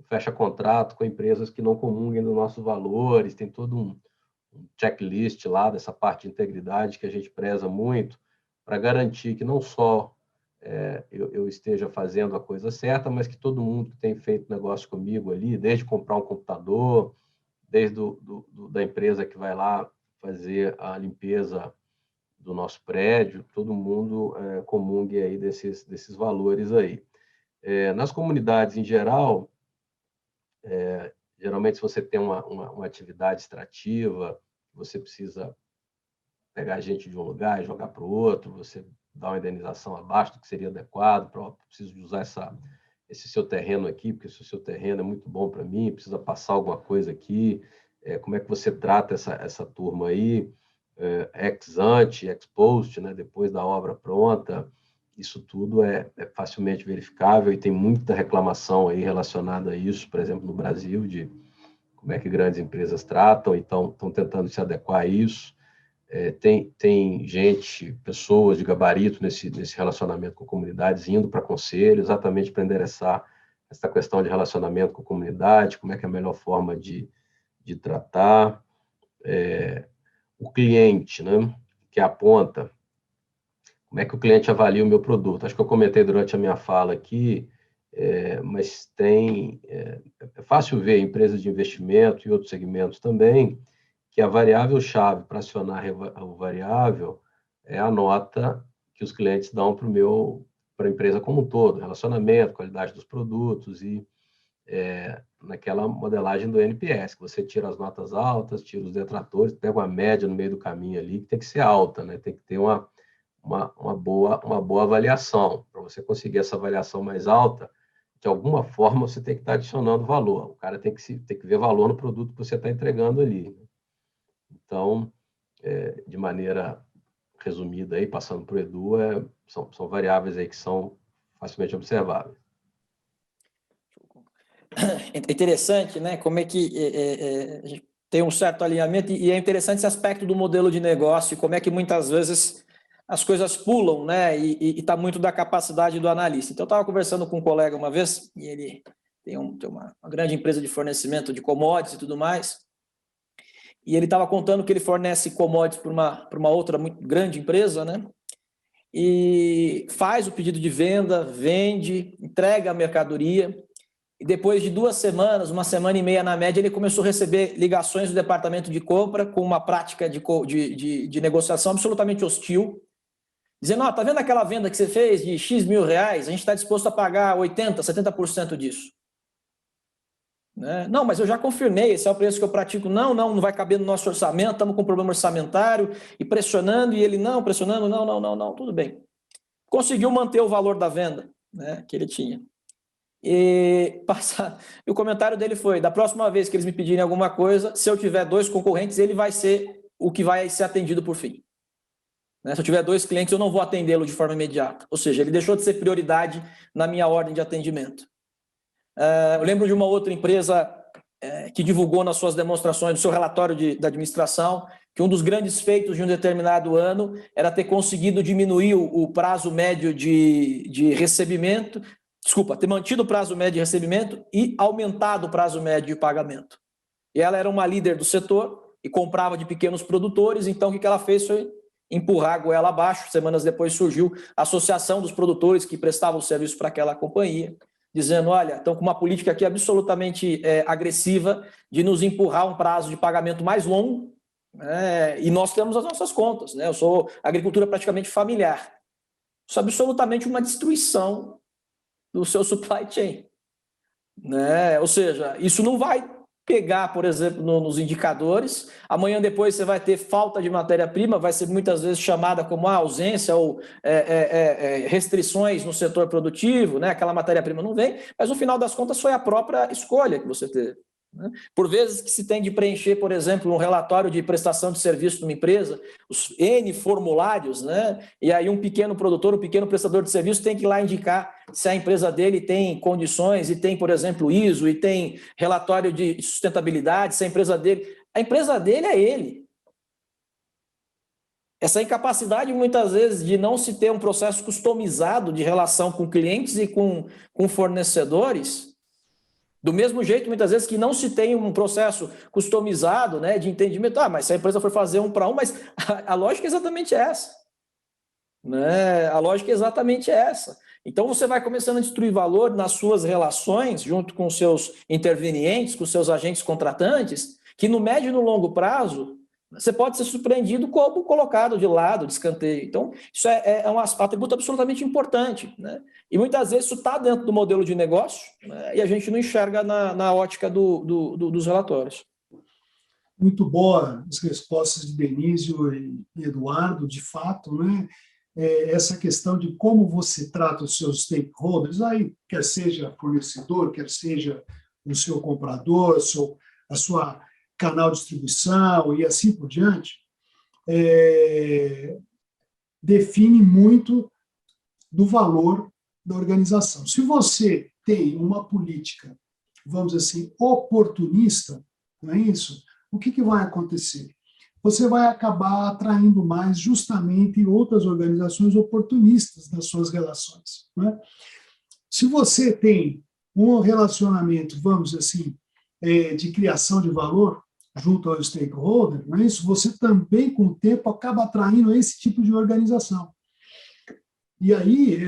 fecha contrato com empresas que não comunguem dos nossos valores, tem todo um checklist lá dessa parte de integridade que a gente preza muito para garantir que não só eu esteja fazendo a coisa certa, mas que todo mundo que tem feito negócio comigo ali, desde comprar um computador, desde da empresa que vai lá fazer a limpeza do nosso prédio, todo mundo comungue aí desses valores aí. Nas comunidades em geral, geralmente se você tem uma atividade extrativa, você precisa pegar gente de um lugar e jogar para o outro, você dá uma indenização abaixo do que seria adequado, preciso usar esse seu terreno aqui, porque esse seu terreno é muito bom para mim, precisa passar alguma coisa aqui, como é que você trata essa turma aí, ex ante, ex post, né, depois da obra pronta, isso tudo é facilmente verificável e tem muita reclamação aí relacionada a isso, por exemplo, no Brasil, de como é que grandes empresas tratam, então estão tentando se adequar a isso. Tem gente, pessoas de gabarito nesse relacionamento com comunidades indo para conselho, exatamente para endereçar essa questão de relacionamento com a comunidade, como é que é a melhor forma de tratar. O cliente, né, que aponta, como é que o cliente avalia o meu produto? Acho que eu comentei durante a minha fala aqui, mas é fácil ver empresas de investimento e outros segmentos também, que a variável-chave para acionar o variável é a nota que os clientes dão para a empresa como um todo, relacionamento, qualidade dos produtos e naquela modelagem do NPS, que você tira as notas altas, tira os detratores, pega uma média no meio do caminho ali, que tem que ser alta, né? Tem que ter uma boa avaliação. Para você conseguir essa avaliação mais alta, de alguma forma você tem que estar adicionando valor. O cara tem que ver valor no produto que você está entregando ali. Então, de maneira resumida, aí, passando para o Edu, são variáveis aí que são facilmente observáveis. É interessante, né? Como é que a gente tem um certo alinhamento, e é interessante esse aspecto do modelo de negócio, como é que muitas vezes as coisas pulam, né? E está muito da capacidade do analista. Então, eu estava conversando com um colega uma vez, e ele tem uma grande empresa de fornecimento de commodities e tudo mais, e ele estava contando que ele fornece commodities para uma outra muito grande empresa, né? E faz o pedido de venda, vende, entrega a mercadoria, e depois de 2 semanas, 1 semana e meia na média, ele começou a receber ligações do departamento de compra com uma prática de negociação absolutamente hostil, dizendo, tá vendo aquela venda que você fez de X mil reais? A gente está disposto a pagar 80%, 70% disso. Né? Não, mas eu já confirmei, esse é o preço que eu pratico. Não vai caber no nosso orçamento, estamos com um problema orçamentário, e pressionando, e ele pressionando, não, tudo bem. Conseguiu manter o valor da venda, né, que ele tinha. E o comentário dele foi, da próxima vez que eles me pedirem alguma coisa, se eu tiver 2 concorrentes, ele vai ser o que vai ser atendido por fim. Né? Se eu tiver 2 clientes, eu não vou atendê-lo de forma imediata. Ou seja, ele deixou de ser prioridade na minha ordem de atendimento. Eu lembro de uma outra empresa que divulgou nas suas demonstrações, no seu relatório da administração, que um dos grandes feitos de um determinado ano era ter conseguido diminuir o prazo médio de recebimento, ter mantido o prazo médio de recebimento e aumentado o prazo médio de pagamento. E ela era uma líder do setor e comprava de pequenos produtores, então o que ela fez foi empurrar a goela abaixo. Semanas depois surgiu a Associação dos Produtores que prestavam serviço para aquela companhia, dizendo, olha, estão com uma política aqui absolutamente agressiva de nos empurrar um prazo de pagamento mais longo, né, e nós temos as nossas contas. Né? Eu sou agricultura praticamente familiar. Isso é absolutamente uma destruição do seu supply chain. Né? Ou seja, isso não vai pegar, por exemplo, nos indicadores. Amanhã depois você vai ter falta de matéria-prima, vai ser muitas vezes chamada como ausência ou restrições no setor produtivo, né? Aquela matéria-prima não vem, mas no final das contas foi a própria escolha que você teve. Né? Por vezes que se tem de preencher, por exemplo, um relatório de prestação de serviço de uma empresa, os N formulários, né? E aí um pequeno produtor, um pequeno prestador de serviço tem que ir lá indicar se a empresa dele tem condições e tem, por exemplo, ISO e tem relatório de sustentabilidade, se a empresa dele é ele. Essa incapacidade, muitas vezes, de não se ter um processo customizado de relação com clientes e com fornecedores, do mesmo jeito, muitas vezes, que não se tem um processo customizado, né, de entendimento. Mas se a empresa for fazer 1 para 1, mas a lógica é exatamente essa. Né? A lógica é exatamente essa. Então, você vai começando a destruir valor nas suas relações, junto com os seus intervenientes, com os seus agentes contratantes, que no médio e no longo prazo, você pode ser surpreendido como colocado de lado, de escanteio. Então, isso é um atributo absolutamente importante. Né? E muitas vezes isso está dentro do modelo de negócio, né? E a gente não enxerga na ótica dos relatórios. Muito boa as respostas de Denísio e Eduardo, de fato, né? essa questão de como você trata os seus stakeholders, aí, quer seja fornecedor, quer seja o seu comprador, a sua canal de distribuição e assim por diante, define muito do valor da organização. Se você tem uma política, vamos dizer assim, oportunista, não é isso? O que vai acontecer? Você vai acabar atraindo mais justamente outras organizações oportunistas nas suas relações. Não é? Se você tem um relacionamento, vamos dizer assim, de criação de valor junto ao stakeholder, não é isso? Você também, com o tempo, acaba atraindo esse tipo de organização. E aí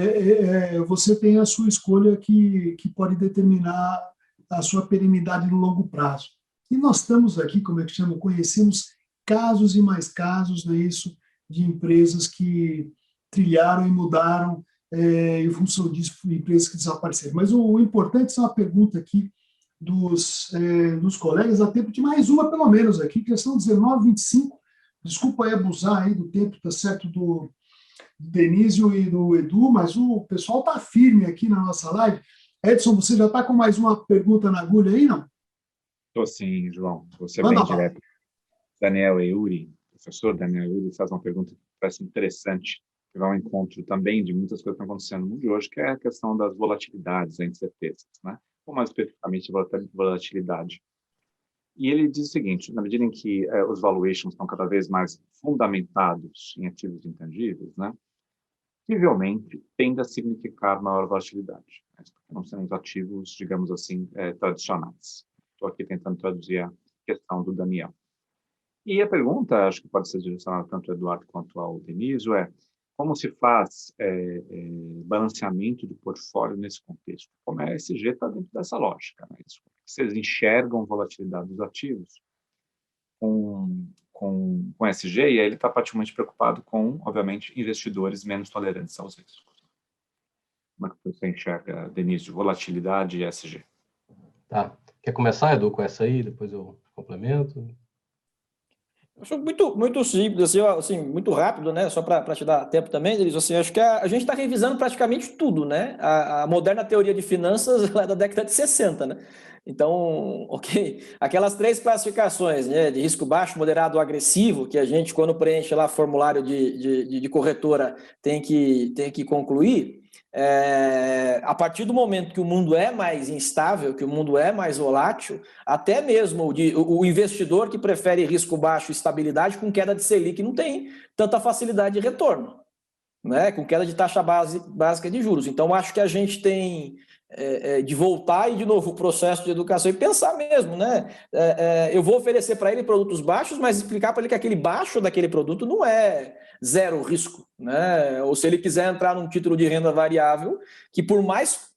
você tem a sua escolha que pode determinar a sua perenidade no longo prazo. E nós estamos aqui, como é que chama, conhecemos casos e mais casos, né, isso, de empresas que trilharam e mudaram em função disso, empresas que desapareceram. Mas o importante é uma pergunta aqui dos colegas, a tempo de mais uma, pelo menos, aqui, questão 19:25. Desculpa aí abusar aí do tempo, tá certo, do Denísio e do Edu, mas o pessoal está firme aqui na nossa live. Edson, você já está com mais uma pergunta na agulha aí, não? Estou sim, João. Vou ser bem direto. Daniel Euri, professor Daniel Euri, faz uma pergunta que parece interessante, que vai ao encontro também de muitas coisas que estão acontecendo no mundo de hoje, que é a questão das volatilidades, das incertezas, né? Ou mais especificamente, volatilidade. E ele diz o seguinte, na medida em que os valuations estão cada vez mais fundamentados em ativos intangíveis, né? Possivelmente tende a significar maior volatilidade, né? Porque não são os ativos, digamos assim, tradicionais. Estou aqui tentando traduzir a questão do Daniel. E a pergunta, acho que pode ser direcionada tanto ao Eduardo quanto ao Denísio, é como se faz balanceamento do portfólio nesse contexto? Como a ESG está dentro dessa lógica, né? Vocês enxergam volatilidade dos ativos com ESG, e aí ele está particularmente preocupado com, obviamente, investidores menos tolerantes aos riscos. Como é que você enxerga, Denísio, volatilidade e ESG? Tá. Quer começar, Edu, com essa aí? Depois eu complemento. Eu acho muito simples, assim, muito rápido, né? Só para te dar tempo também, Denísio. Assim, acho que a gente está revisando praticamente tudo, né? A moderna teoria de finanças é da década de 60, né? Então, ok, aquelas 3 classificações, né, de risco baixo, moderado ou agressivo, que a gente, quando preenche lá formulário de corretora, tem que concluir, a partir do momento que o mundo é mais instável, que o mundo é mais volátil, até mesmo o investidor que prefere risco baixo e estabilidade, com queda de Selic, não tem tanta facilidade de retorno, né, com queda de taxa básica de juros. Então, acho que a gente tem de voltar e, de novo, o processo de educação e pensar mesmo, né? Eu vou oferecer para ele produtos baixos, mas explicar para ele que aquele baixo daquele produto não é zero risco, né? Ou se ele quiser entrar num título de renda variável, que por mais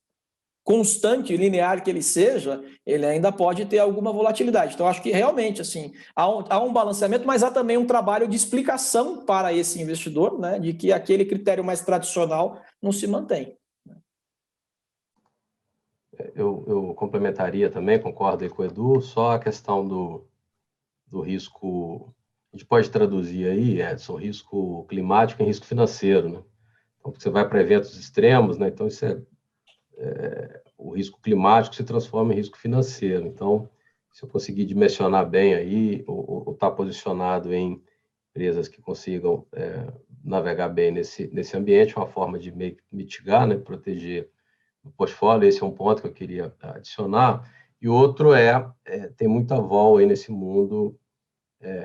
constante e linear que ele seja, ele ainda pode ter alguma volatilidade. Então, acho que realmente assim, há um balanceamento, mas há também um trabalho de explicação para esse investidor, né, de que aquele critério mais tradicional não se mantém. Eu complementaria também, concordo aí com o Edu, só a questão do risco, a gente pode traduzir aí, Edson, risco climático em risco financeiro, né? Então, você vai para eventos extremos, né? Então, isso o risco climático se transforma em risco financeiro. Então, se eu conseguir dimensionar bem aí, ou estar posicionado em empresas que consigam navegar bem nesse ambiente, uma forma de mitigar, né, proteger o portfólio. Esse é um ponto que eu queria adicionar. E outro tem muita vol aí nesse mundo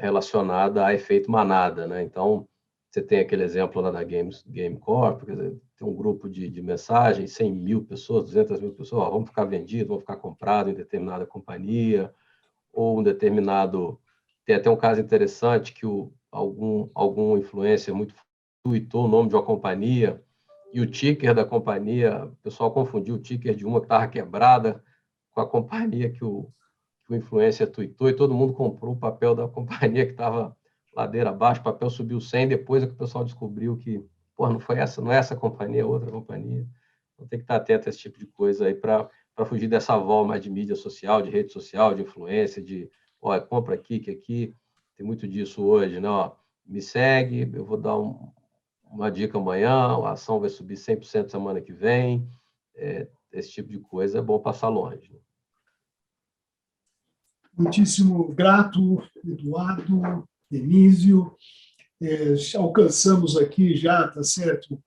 relacionada a efeito manada, né? Então, você tem aquele exemplo lá da Game Corp, quer dizer, tem um grupo de mensagens, 100 mil pessoas, 200 mil pessoas, ó, vamos ficar vendidos, vamos ficar comprados em determinada companhia, ou um determinado... Tem até um caso interessante que algum influencer muito tweetou o nome de uma companhia, e o ticker da companhia, o pessoal confundiu o ticker de uma que estava quebrada com a companhia que o influencer tweetou, e todo mundo comprou o papel da companhia que estava ladeira abaixo, o papel subiu 100, depois é que o pessoal descobriu que, pô, não é essa companhia, é outra companhia. Então tem que estar atento a esse tipo de coisa aí para fugir dessa vol mais de mídia social, de rede social, de influência, de, ó, compra aqui, que aqui, tem muito disso hoje, né? Ó, me segue, eu vou dar uma dica amanhã, a ação vai subir 100% semana que vem. Esse tipo de coisa é bom passar longe. Muitíssimo grato, Eduardo, Denísio. Alcançamos aqui já, tá certo,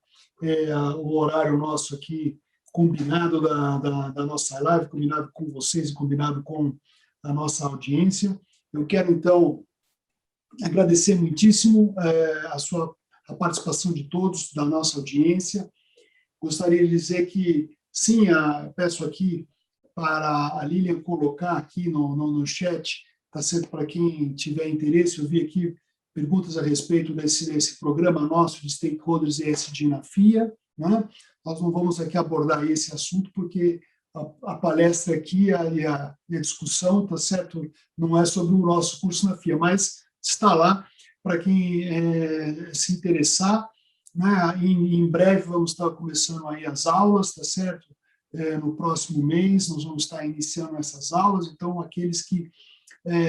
o horário nosso aqui combinado da nossa live, combinado com vocês e combinado com a nossa audiência. Eu quero, então, agradecer muitíssimo a participação de todos, da nossa audiência. Gostaria de dizer que, sim, peço aqui para a Lilian colocar aqui no chat, tá certo, para quem tiver interesse. Eu vi aqui perguntas a respeito desse programa nosso de Stakeholders ESG na FIA, né? Nós não vamos aqui abordar esse assunto, porque a palestra aqui e a discussão, tá certo, não é sobre o nosso curso na FIA, mas está lá para quem se interessar, né? Em breve vamos estar começando aí as aulas, tá certo? No próximo mês nós vamos estar iniciando essas aulas, então aqueles que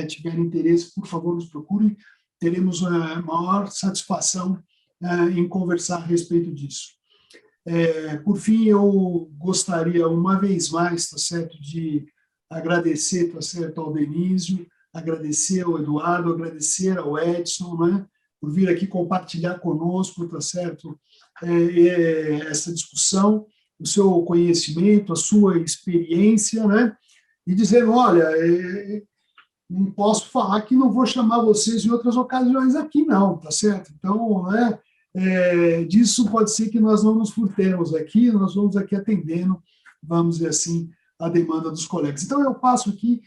tiverem interesse, por favor, nos procurem. Teremos a maior satisfação em conversar a respeito disso. Por fim, eu gostaria, uma vez mais, tá certo, de agradecer, tá certo, ao Denísio, agradecer ao Eduardo, agradecer ao Edson, né, por vir aqui compartilhar conosco, tá certo, essa discussão, o seu conhecimento, a sua experiência, né, e dizer, olha, não posso falar que não vou chamar vocês em outras ocasiões aqui, não, tá certo? Então, né, disso pode ser que nós não nos furtemos aqui, nós vamos aqui atendendo, vamos dizer assim, a demanda dos colegas. Então, eu passo aqui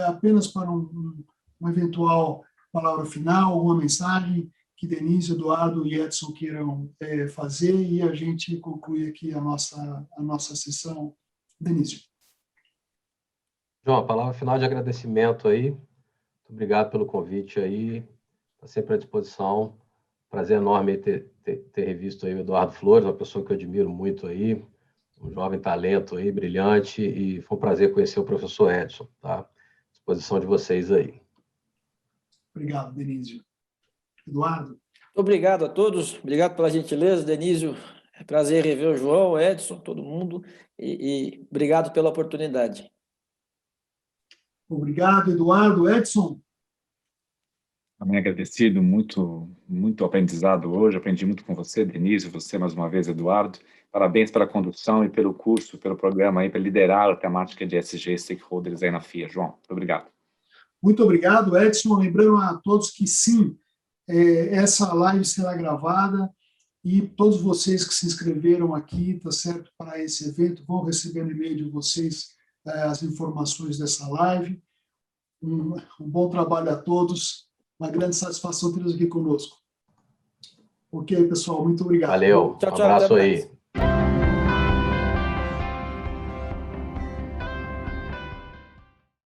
apenas para uma eventual palavra final, uma mensagem que Denise, Eduardo e Edson queiram fazer, e a gente conclui aqui a nossa sessão. Denise. João, a palavra final de agradecimento aí. Muito obrigado pelo convite aí. Está sempre à disposição. Prazer enorme ter revisto aí o Eduardo Flores, uma pessoa que eu admiro muito aí, um jovem talento aí, brilhante, e foi um prazer conhecer o professor Edson, tá? À disposição de vocês aí. Obrigado, Denísio. Eduardo. Obrigado a todos, obrigado pela gentileza, Denísio. É prazer rever o João, o Edson, todo mundo, e obrigado pela oportunidade. Obrigado, Eduardo. Edson? Também agradecido, muito aprendizado hoje, aprendi muito com você, Denise, você mais uma vez, Eduardo. Parabéns pela condução e pelo curso, pelo programa aí, para liderar a temática de ESG Stakeholders aí na FIA. João, muito obrigado. Muito obrigado, Edson. Lembrando a todos que sim, essa live será gravada e todos vocês que se inscreveram aqui, tá certo, para esse evento, vão receber no e-mail de vocês as informações dessa live. Um bom trabalho a todos. Uma grande satisfação tê-los aqui conosco. Ok, pessoal, muito obrigado. Valeu, Tchau, um abraço aí.